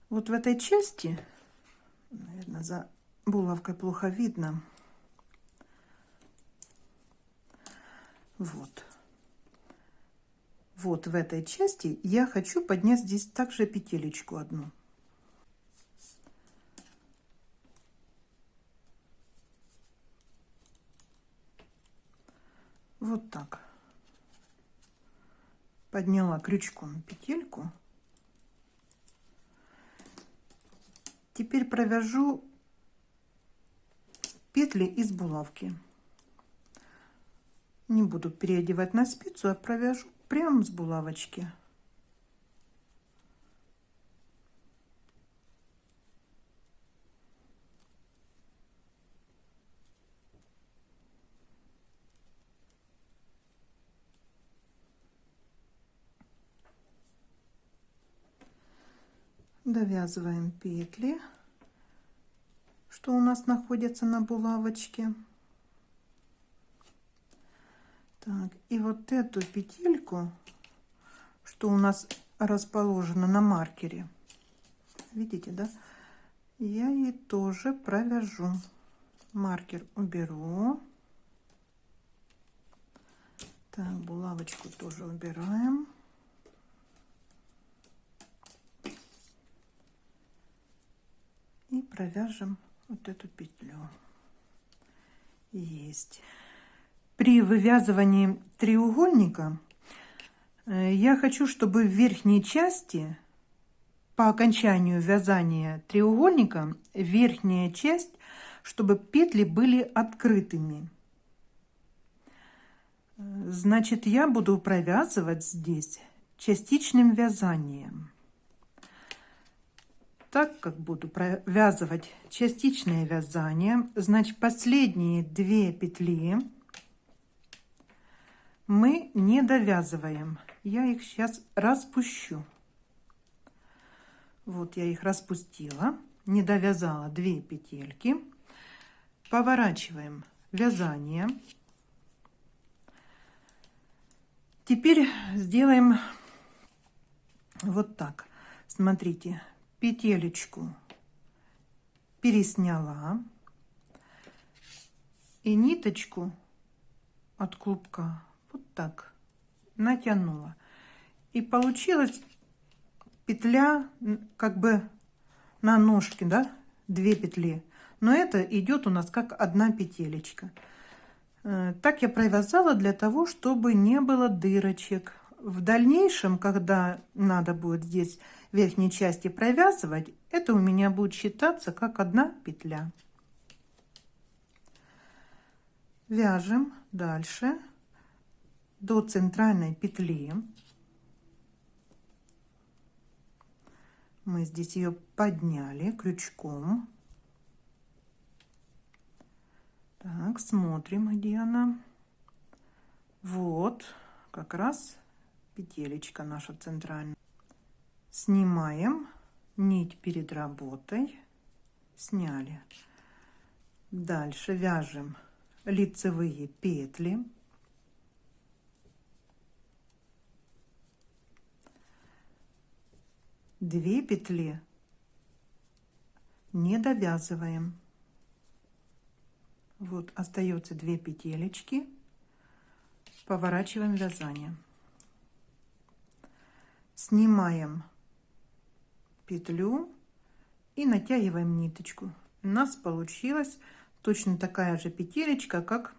Speaker 1: Вот в этой части, наверное, за булавкой плохо видно. Вот. Вот в этой части я хочу поднять здесь также петелечку одну. Вот так. Подняла крючком петельку. Теперь провяжу петли из булавки. Не буду переодевать на спицу, а провяжу прямо с булавочки. Довязываем петли, что у нас находится на булавочке. Так, и вот эту петельку, что у нас расположена на маркере, видите, да, я ей тоже провяжу. Маркер уберу. Так, булавочку тоже убираем. И провяжем вот эту петлю. Есть. При вывязывании треугольника я хочу, чтобы в верхней части, по окончанию вязания треугольника, верхняя часть, чтобы петли были открытыми. Значит, я буду провязывать здесь частичным вязанием. Так как буду провязывать частичное вязание, значит, последние 2 петли мы не довязываем. Я их сейчас распущу. Вот я их распустила, не довязала 2 петельки. Поворачиваем вязание. Теперь сделаем вот так. Смотрите. Петелечку пересняла и ниточку от клубка вот так натянула, и получилась петля как бы на ножке, да, 2 петли, но это идет у нас как одна петелечка. Так я провязала для того, чтобы не было дырочек. В дальнейшем, когда надо будет здесь в верхней части провязывать, это у меня будет считаться как одна петля. Вяжем дальше до центральной петли. Мы здесь ее подняли крючком. Так, смотрим, где она. Вот, как раз петелечка наша центральная. Снимаем нить перед работой. Сняли. Дальше вяжем лицевые петли. Две петли не довязываем. Вот остается 2 петелечки. Поворачиваем вязание. Снимаем петлю и натягиваем ниточку. У нас получилась точно такая же петелечка, как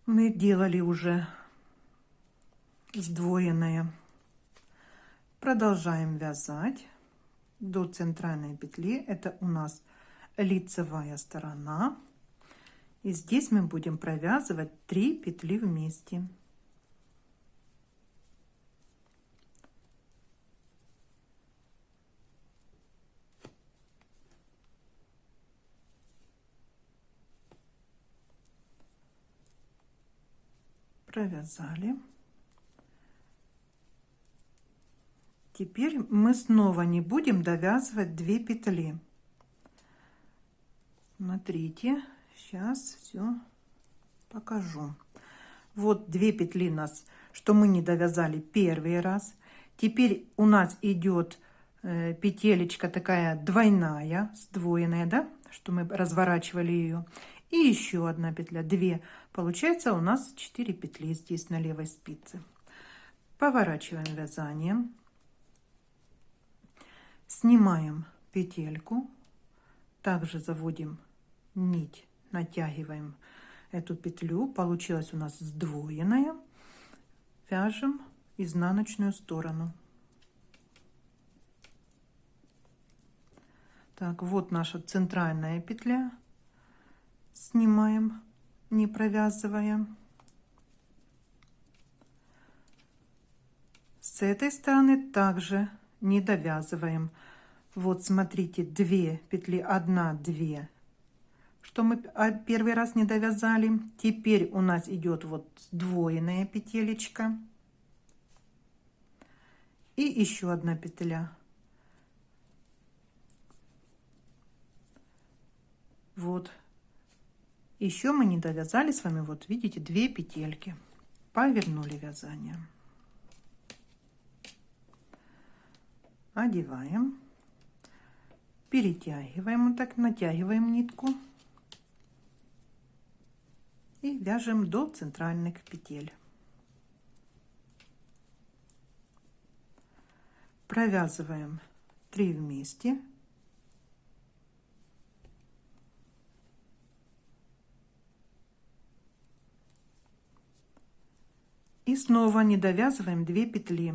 Speaker 1: мы делали уже сдвоенная. Продолжаем вязать до центральной петли. Это у нас лицевая сторона. И здесь мы будем провязывать 3 петли вместе. Провязали. Теперь мы снова не будем довязывать 2 петли. Смотрите, сейчас все покажу. Вот 2 петли нас, что мы не довязали первый раз. Теперь у нас идет петелечка такая двойная, сдвоенная, да, что мы разворачивали ее. И еще одна петля, 2. Получается у нас 4 петли здесь на левой спице. Поворачиваем вязание. Снимаем петельку. Также заводим нить, натягиваем эту петлю. Получилась у нас сдвоенная. Вяжем изнаночную сторону. Так, вот наша центральная петля. Снимаем, не провязывая. С этой стороны также не довязываем. Вот смотрите, 2 петли, 1, 2, что мы первый раз не довязали. Теперь у нас идет вот сдвоенная петелечка и еще одна петля. Вот еще мы не довязали с вами, вот видите, 2 петельки. Повернули вязание, одеваем, перетягиваем, вот так натягиваем нитку и вяжем до центральных петель. Провязываем 3 вместе. И снова не довязываем 2 петли.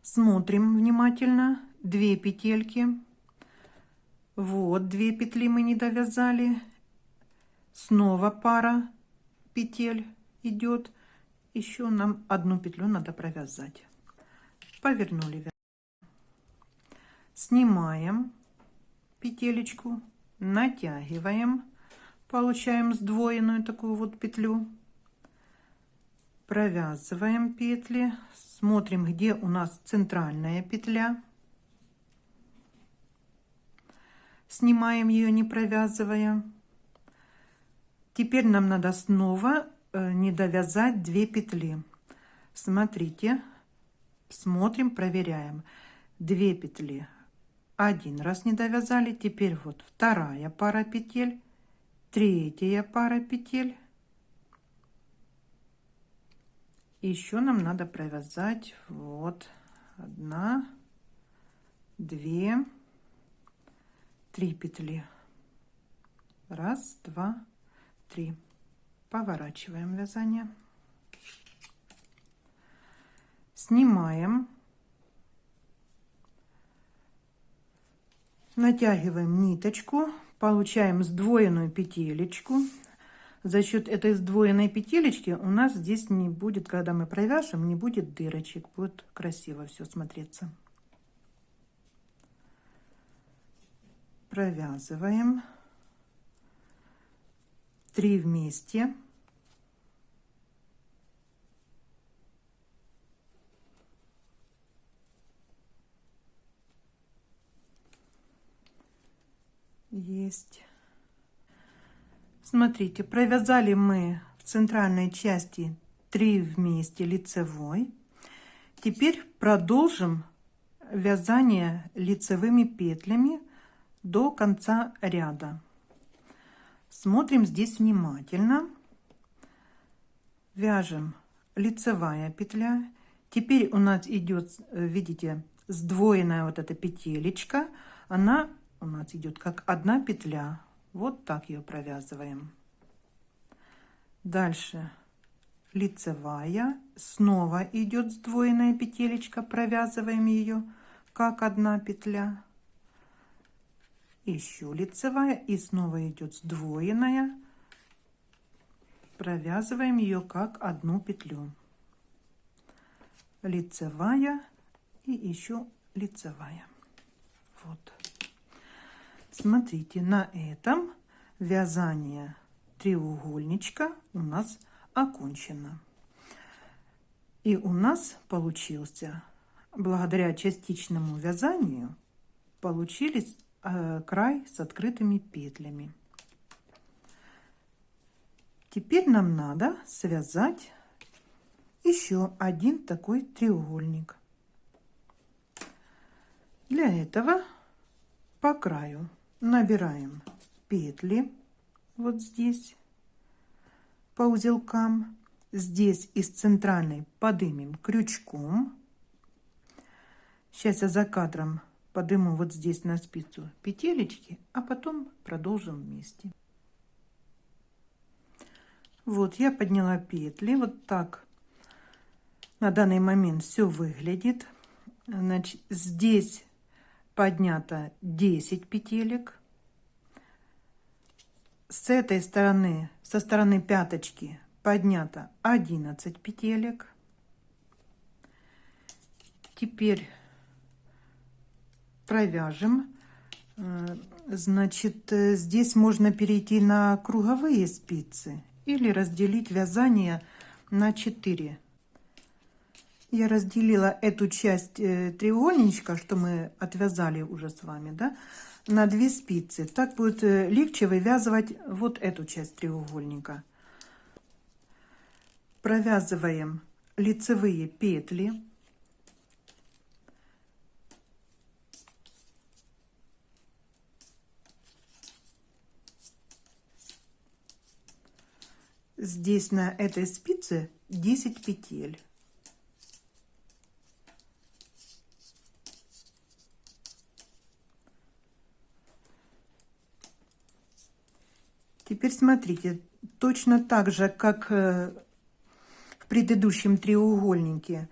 Speaker 1: Смотрим внимательно, 2 петельки. Вот 2 петли мы не довязали. Снова пара петель идет. Еще нам 1 петлю надо провязать. Повернули, снимаем петелечку, натягиваем, получаем сдвоенную такую вот петлю, провязываем петли, смотрим, где у нас центральная петля, снимаем ее, не провязывая. Теперь нам надо снова не довязать 2 петли. Смотрите, смотрим, проверяем. 2 петли 1 раз не довязали. Теперь вот 2 пара петель, 3 пара петель. Еще нам надо провязать вот 1, 2, 3 петли. 1, 2, 3. Поворачиваем вязание. Снимаем, натягиваем ниточку, получаем сдвоенную петелечку. За счет этой сдвоенной петелечки у нас здесь не будет, когда мы провяжем, не будет дырочек, будет красиво все смотреться. Провязываем 3 вместе. Есть. Смотрите, провязали мы в центральной части 3 вместе лицевой. Теперь продолжим вязание лицевыми петлями до конца ряда. Смотрим здесь внимательно. Вяжем лицевая петля. Теперь у нас идет, видите, сдвоенная вот эта петелечка. Она у нас идет как 1 петля. Вот так ее провязываем. Дальше лицевая, снова идет сдвоенная петелечка, провязываем ее как 1 петля. Еще лицевая и снова идет сдвоенная, провязываем ее как 1 петлю. Лицевая и еще лицевая. Вот. Смотрите, на этом вязание треугольничка у нас окончено. И у нас получился, благодаря частичному вязанию, получились край с открытыми петлями. Теперь нам надо связать еще один такой треугольник. Для этого по краю набираем петли вот здесь по узелкам. Здесь из центральной поднимем крючком. Сейчас я за кадром подниму вот здесь на спицу петелечки, а потом продолжим вместе. Вот я подняла петли, вот так на данный момент все выглядит. Значит, здесь поднято 10 петелек. С этой стороны, со стороны пяточки, поднято 11 петелек. Теперь провяжем. Значит, здесь можно перейти на круговые спицы или разделить вязание на 4. Я разделила эту часть треугольничка, что мы отвязали уже с вами, да, на 2 спицы. Так будет легче вывязывать вот эту часть треугольника. Провязываем лицевые петли. Здесь на этой спице 10 петель. Теперь смотрите, точно так же, как в предыдущем треугольнике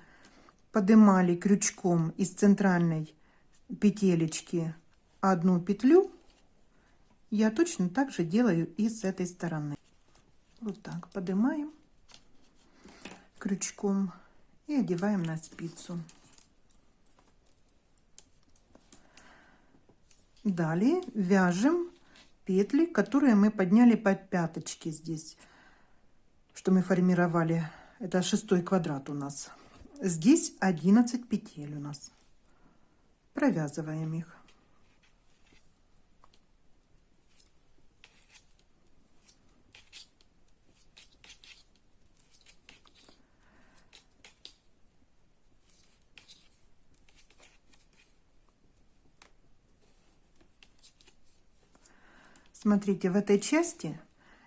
Speaker 1: поднимали крючком из центральной петелечки одну петлю, я точно так же делаю и с этой стороны. Вот так поднимаем крючком и одеваем на спицу. Далее вяжем петли, которые мы подняли по пяточке здесь, что мы формировали. Это 6-й квадрат у нас. Здесь 11 петель у нас. Провязываем их. Смотрите, в этой части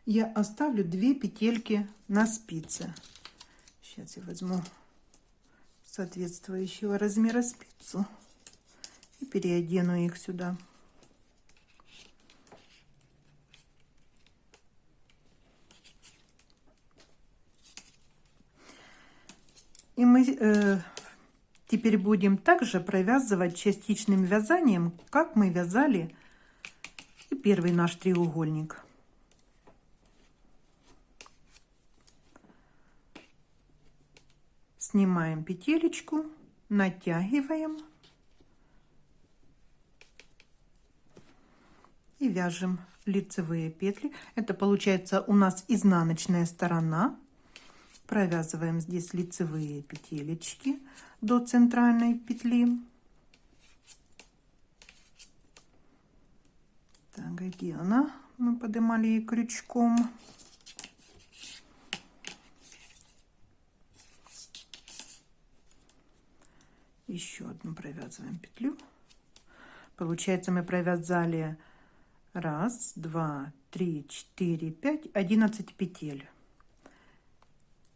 Speaker 1: я оставлю 2 петельки на спице. Сейчас я возьму соответствующего размера спицу и переодену их сюда. И мы теперь будем также провязывать частичным вязанием, как мы вязали и первый наш треугольник. Снимаем петелечку, натягиваем и вяжем лицевые петли. Это получается у нас изнаночная сторона. Провязываем здесь лицевые петелечки до центральной петли. Так, где она? Мы поднимали ее крючком. Еще одну провязываем петлю. Получается, мы провязали 1, 2, 3, 4, 5, 11 петель.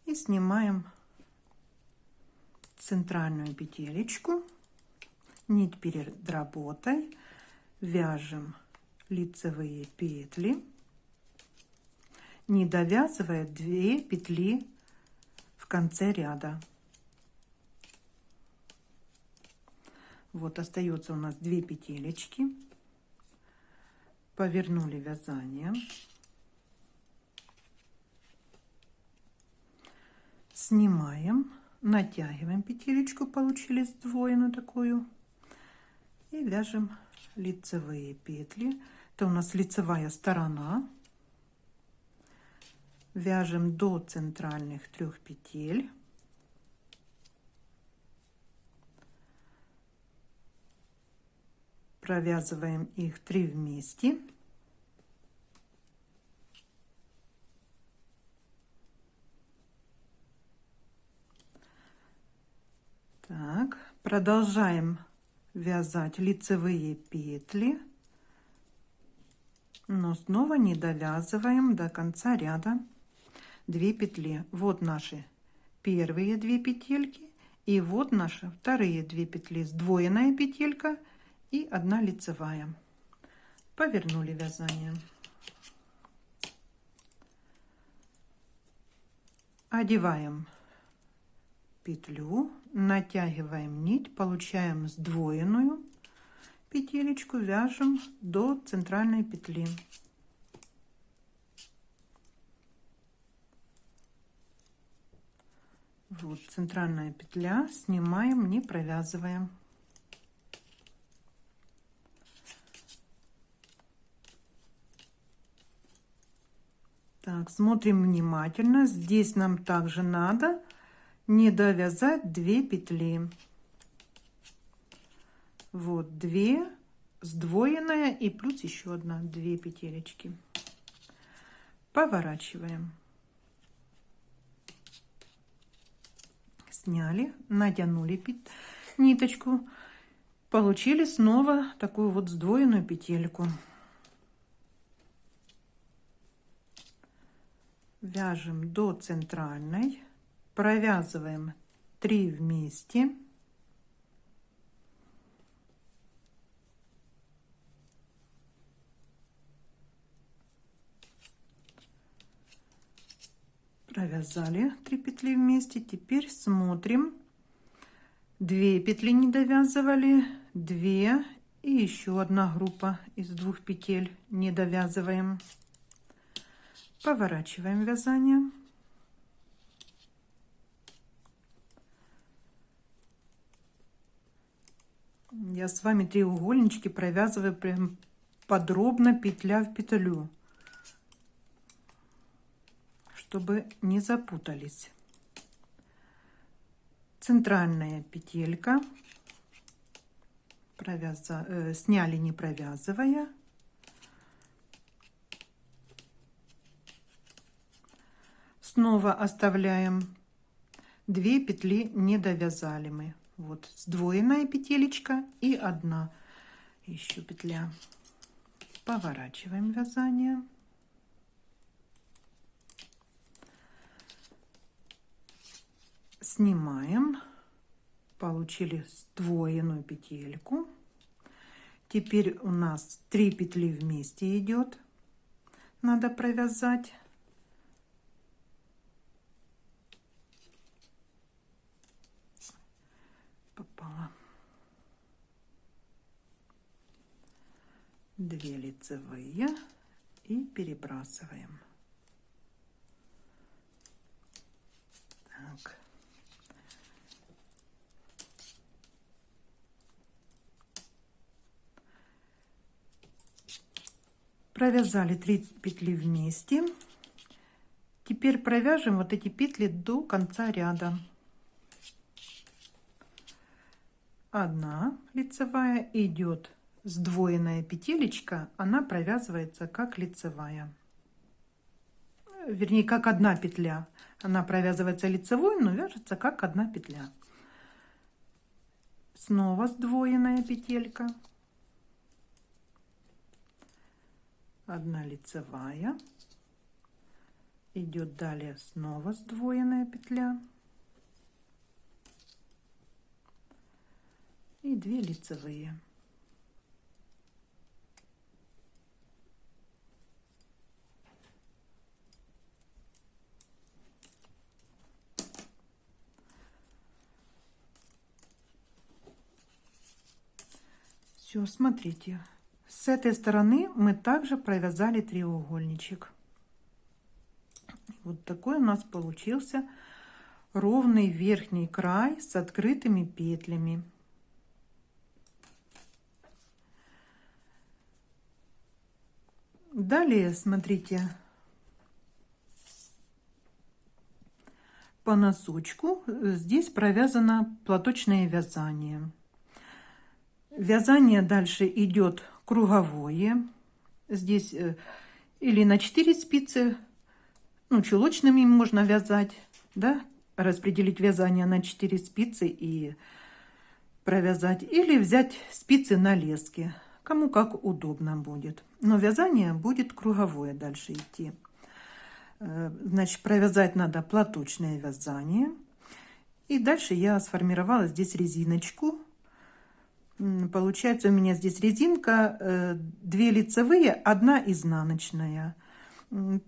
Speaker 1: И снимаем центральную петелечку, нить перед работой, вяжем лицевые петли, не довязывая 2 петли в конце ряда. Вот остается у нас 2 петелечки. Повернули вязание. Снимаем, натягиваем петелечку, получили сдвоенную такую. И вяжем лицевые петли. Это у нас лицевая сторона. Вяжем до центральных 3 петель. Провязываем их 3 вместе. Продолжаем вязать лицевые петли, но снова не довязываем до конца ряда 2 петли. Вот наши первые 2 петельки, и вот наши вторые 2 петли, сдвоенная петелька и 1 лицевая. Повернули вязание. Одеваем петлю, натягиваем нить, получаем сдвоенную петелечку, вяжем до центральной петли. Вот центральная петля, снимаем, не провязываем. Так, смотрим внимательно. Здесь нам также надо не довязать 2 петли. Вот 2, сдвоенная и плюс еще 1, 2 петелечки. Поворачиваем. Сняли, натянули ниточку, получили снова такую вот сдвоенную петельку. Вяжем до центральной, провязываем 3 вместе. Провязали 3 петли вместе. Теперь смотрим. 2 петли не довязывали, 2 и еще 1 группа из 2 петель не довязываем. Поворачиваем вязание. Я с вами треугольнички провязываю прям подробно, петля в петлю, чтобы не запутались. Центральная петелька, сняли не провязывая. Снова оставляем 2 петли, не довязали мы. Вот сдвоенная петелечка и 1 еще петля. Поворачиваем вязание. Снимаем, получили сдвоенную петельку. Теперь у нас 3 петли вместе идет, надо провязать. Попала 2 лицевые и перебрасываем. Так. Провязали 3 петли вместе. Теперь провяжем вот эти петли до конца ряда. 1 лицевая идет, сдвоенная петелечка, она провязывается как лицевая, вернее как 1 петля. Она провязывается лицевой, но вяжется как 1 петля. Снова сдвоенная петелька, 1 лицевая, идет далее снова сдвоенная петля и 2 лицевые. Все, смотрите, с этой стороны мы также провязали треугольничек. Вот такой у нас получился ровный верхний край с открытыми петлями. Далее, смотрите, по носочку здесь провязано платочное вязание. Вязание дальше идет круговое. Здесь или на 4 спицы, ну, чулочными можно вязать, да, распределить вязание на 4 спицы и провязать или взять спицы на леске, кому как удобно будет. Но вязание будет круговое дальше идти. Значит, провязать надо платочное вязание. И дальше я сформировала здесь резиночку. Получается, у меня здесь резинка 2 лицевые, 1 изнаночная.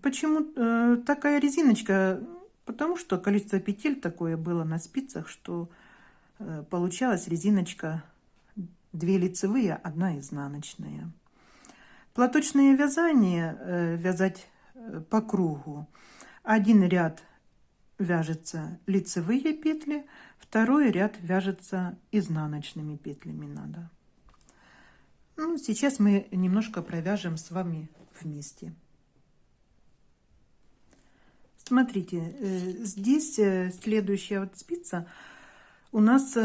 Speaker 1: Почему такая резиночка? Потому что количество петель такое было на спицах, что получалась резиночка 2 лицевые, 1 изнаночная. Платочное вязание вязать по кругу. Один ряд вяжется лицевые петли, второй ряд вяжется изнаночными петлями надо. Ну, сейчас мы немножко провяжем с вами вместе. Смотрите, здесь следующая вот спица. У нас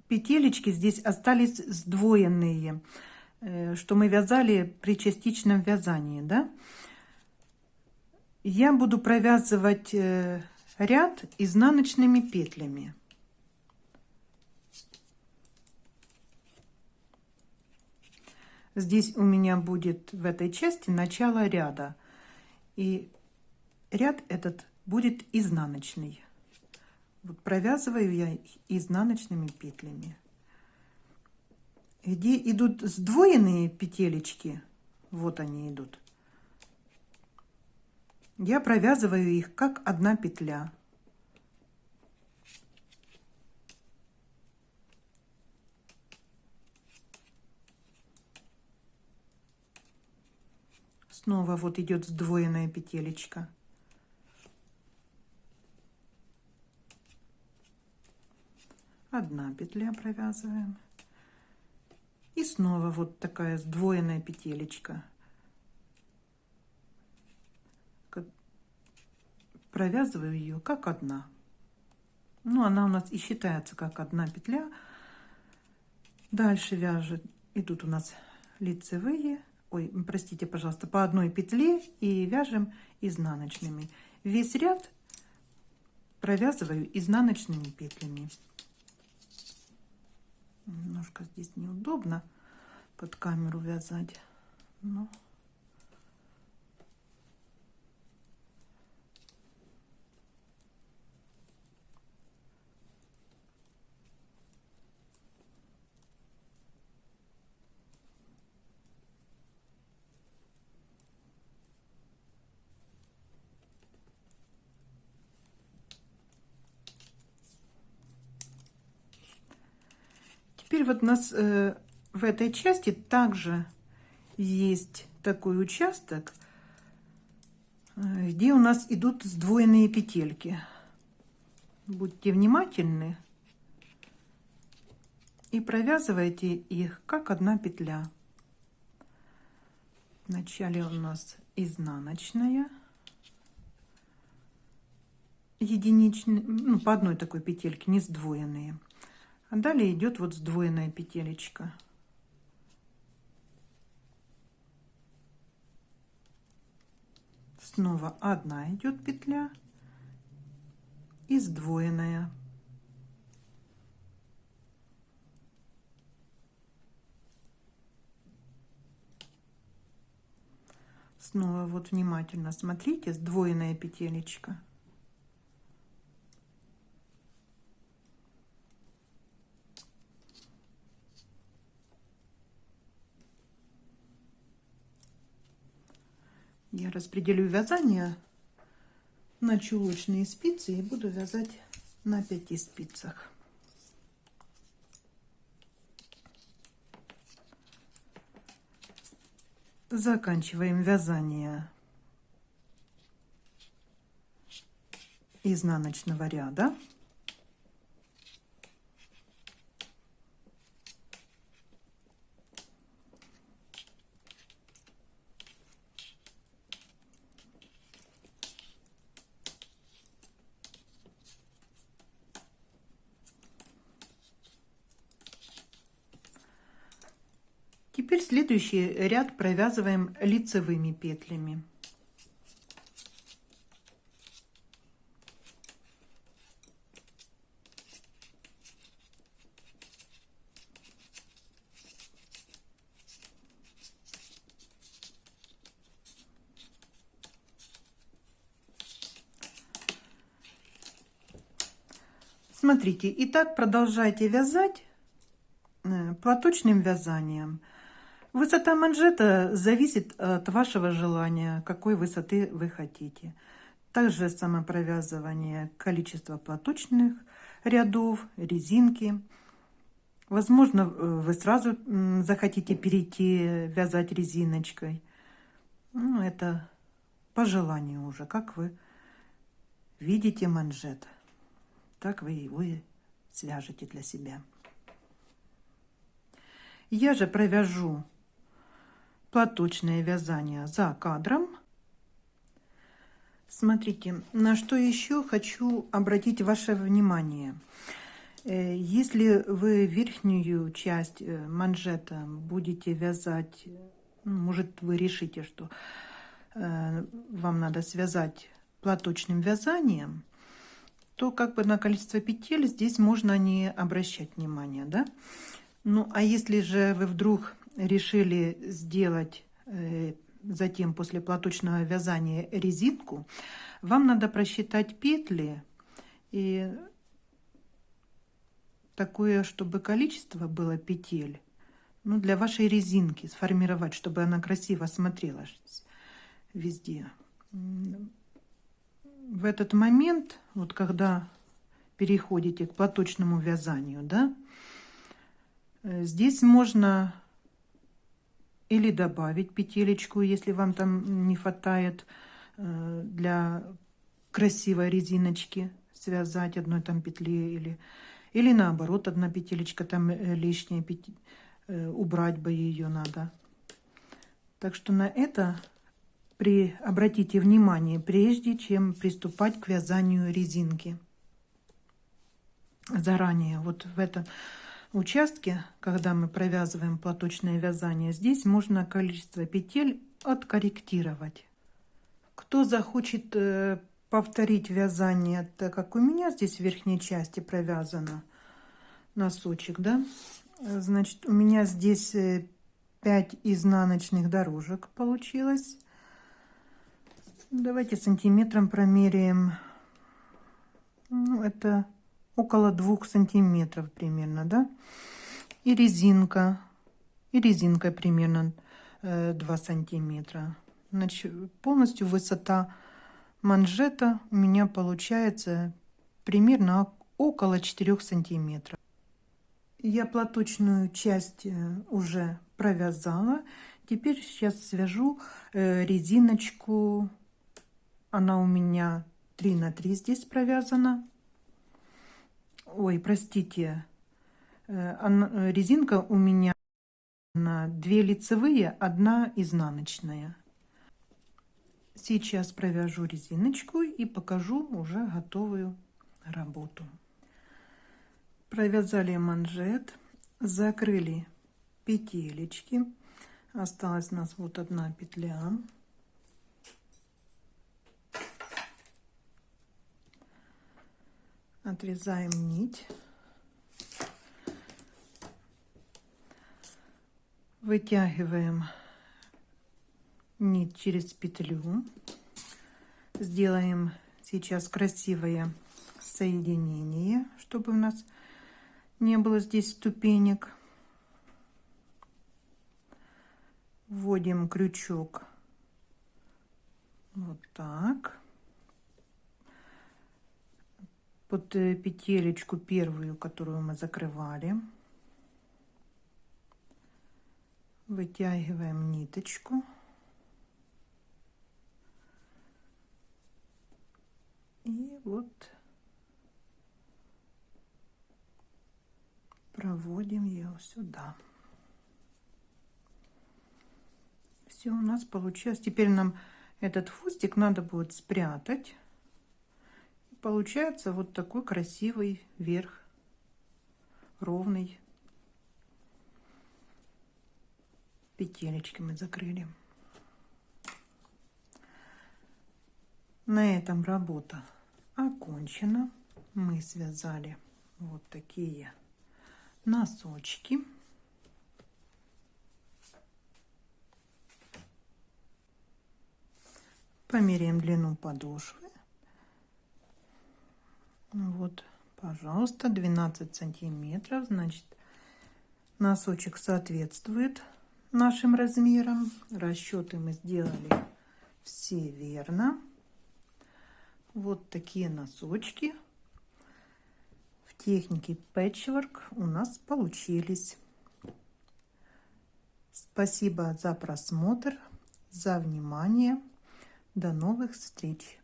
Speaker 1: петелечки здесь остались сдвоенные, что мы вязали при частичном вязании, да? Я буду провязывать ряд изнаночными петлями. Здесь у меня будет в этой части начало ряда. И ряд этот будет изнаночный. Вот провязываю я изнаночными петлями. Где идут сдвоенные петелечки, вот они идут, я провязываю их как 1 петля. Снова вот идет сдвоенная петелечка. Одна петля провязываем. И снова вот такая сдвоенная петелечка. Провязываю ее как 1. Ну, она у нас и считается как 1 петля. Дальше вяжем. Идут у нас лицевые. Ой, простите, пожалуйста, по 1 петле и вяжем изнаночными. Весь ряд провязываю изнаночными петлями. Немножко здесь неудобно под камеру вязать, но теперь вот у нас в этой части также есть такой участок, где у нас идут сдвоенные петельки. Будьте внимательны и провязывайте их как 1 петля. Вначале у нас изнаночная, единичная, ну, по 1 такой петельке, не сдвоенные. А далее идет вот сдвоенная петелечка. Снова 1 идет петля и сдвоенная. Снова вот внимательно смотрите, сдвоенная петелечка. Я распределю вязание на чулочные спицы и буду вязать на 5 спицах. Заканчиваем вязание изнаночного ряда. Теперь следующий ряд провязываем лицевыми петлями. Смотрите, и так продолжайте вязать платочным вязанием. Высота манжета зависит от вашего желания, какой высоты вы хотите. Также самопровязывание, количество платочных рядов, резинки. Возможно, вы сразу захотите перейти вязать резиночкой. Ну, это по желанию уже, как вы видите манжет, так вы его и свяжете для себя. Я же провяжу платочное вязание за кадром. Смотрите, на что еще хочу обратить ваше внимание. Если вы верхнюю часть манжета будете вязать, может, вы решите, что вам надо связать платочным вязанием, то как бы на количество петель здесь можно не обращать внимания, да? Ну, а если же вы вдруг решили сделать затем после платочного вязания резинку, вам надо просчитать петли и такое, чтобы количество было петель, ну, для вашей резинки сформировать, чтобы она красиво смотрелась везде. В этот момент, вот когда переходите к платочному вязанию, да, здесь можно или добавить петелечку, если вам там не хватает для красивой резиночки, связать одной там петли, или наоборот, одна петелечка там лишняя, убрать бы ее надо. Так что на это обратите внимание, прежде чем приступать к вязанию резинки. Заранее вот в этом участке, когда мы провязываем платочное вязание, здесь можно количество петель откорректировать. Кто захочет повторить вязание, так как у меня здесь в верхней части провязано носочек, да, значит, у меня здесь 5 изнаночных дорожек получилось. Давайте сантиметром промеряем. Ну, это около 2 сантиметров примерно, да. И резинка примерно 2 сантиметра. Значит, полностью высота манжета у меня получается примерно около 4 сантиметров. Я платочную часть уже провязала. Теперь сейчас свяжу резиночку. Она у меня 3 на 3 здесь провязана. Ой, простите. Резинка у меня на 2 лицевые, 1 изнаночная. Сейчас провяжу резиночку и покажу уже готовую работу. Провязали манжет, закрыли петелечки. Осталась у нас вот 1 петля. Отрезаем нить. Вытягиваем нить через петлю. Сделаем сейчас красивое соединение, чтобы у нас не было здесь ступенек. Вводим крючок вот так. Под петелечку первую, которую мы закрывали, вытягиваем ниточку. И вот проводим ее сюда. Все у нас получилось. Теперь нам этот хвостик надо будет спрятать. Получается вот такой красивый верх, ровный. Петелечки мы закрыли. На этом работа окончена. Мы связали вот такие носочки. Померяем длину подошвы. Вот Пожалуйста, 12 сантиметров. Значит, носочек соответствует нашим размерам. Расчеты мы сделали все верно. Вот такие носочки в технике пэтчворк у нас получились. Спасибо за просмотр, за внимание. До новых встреч!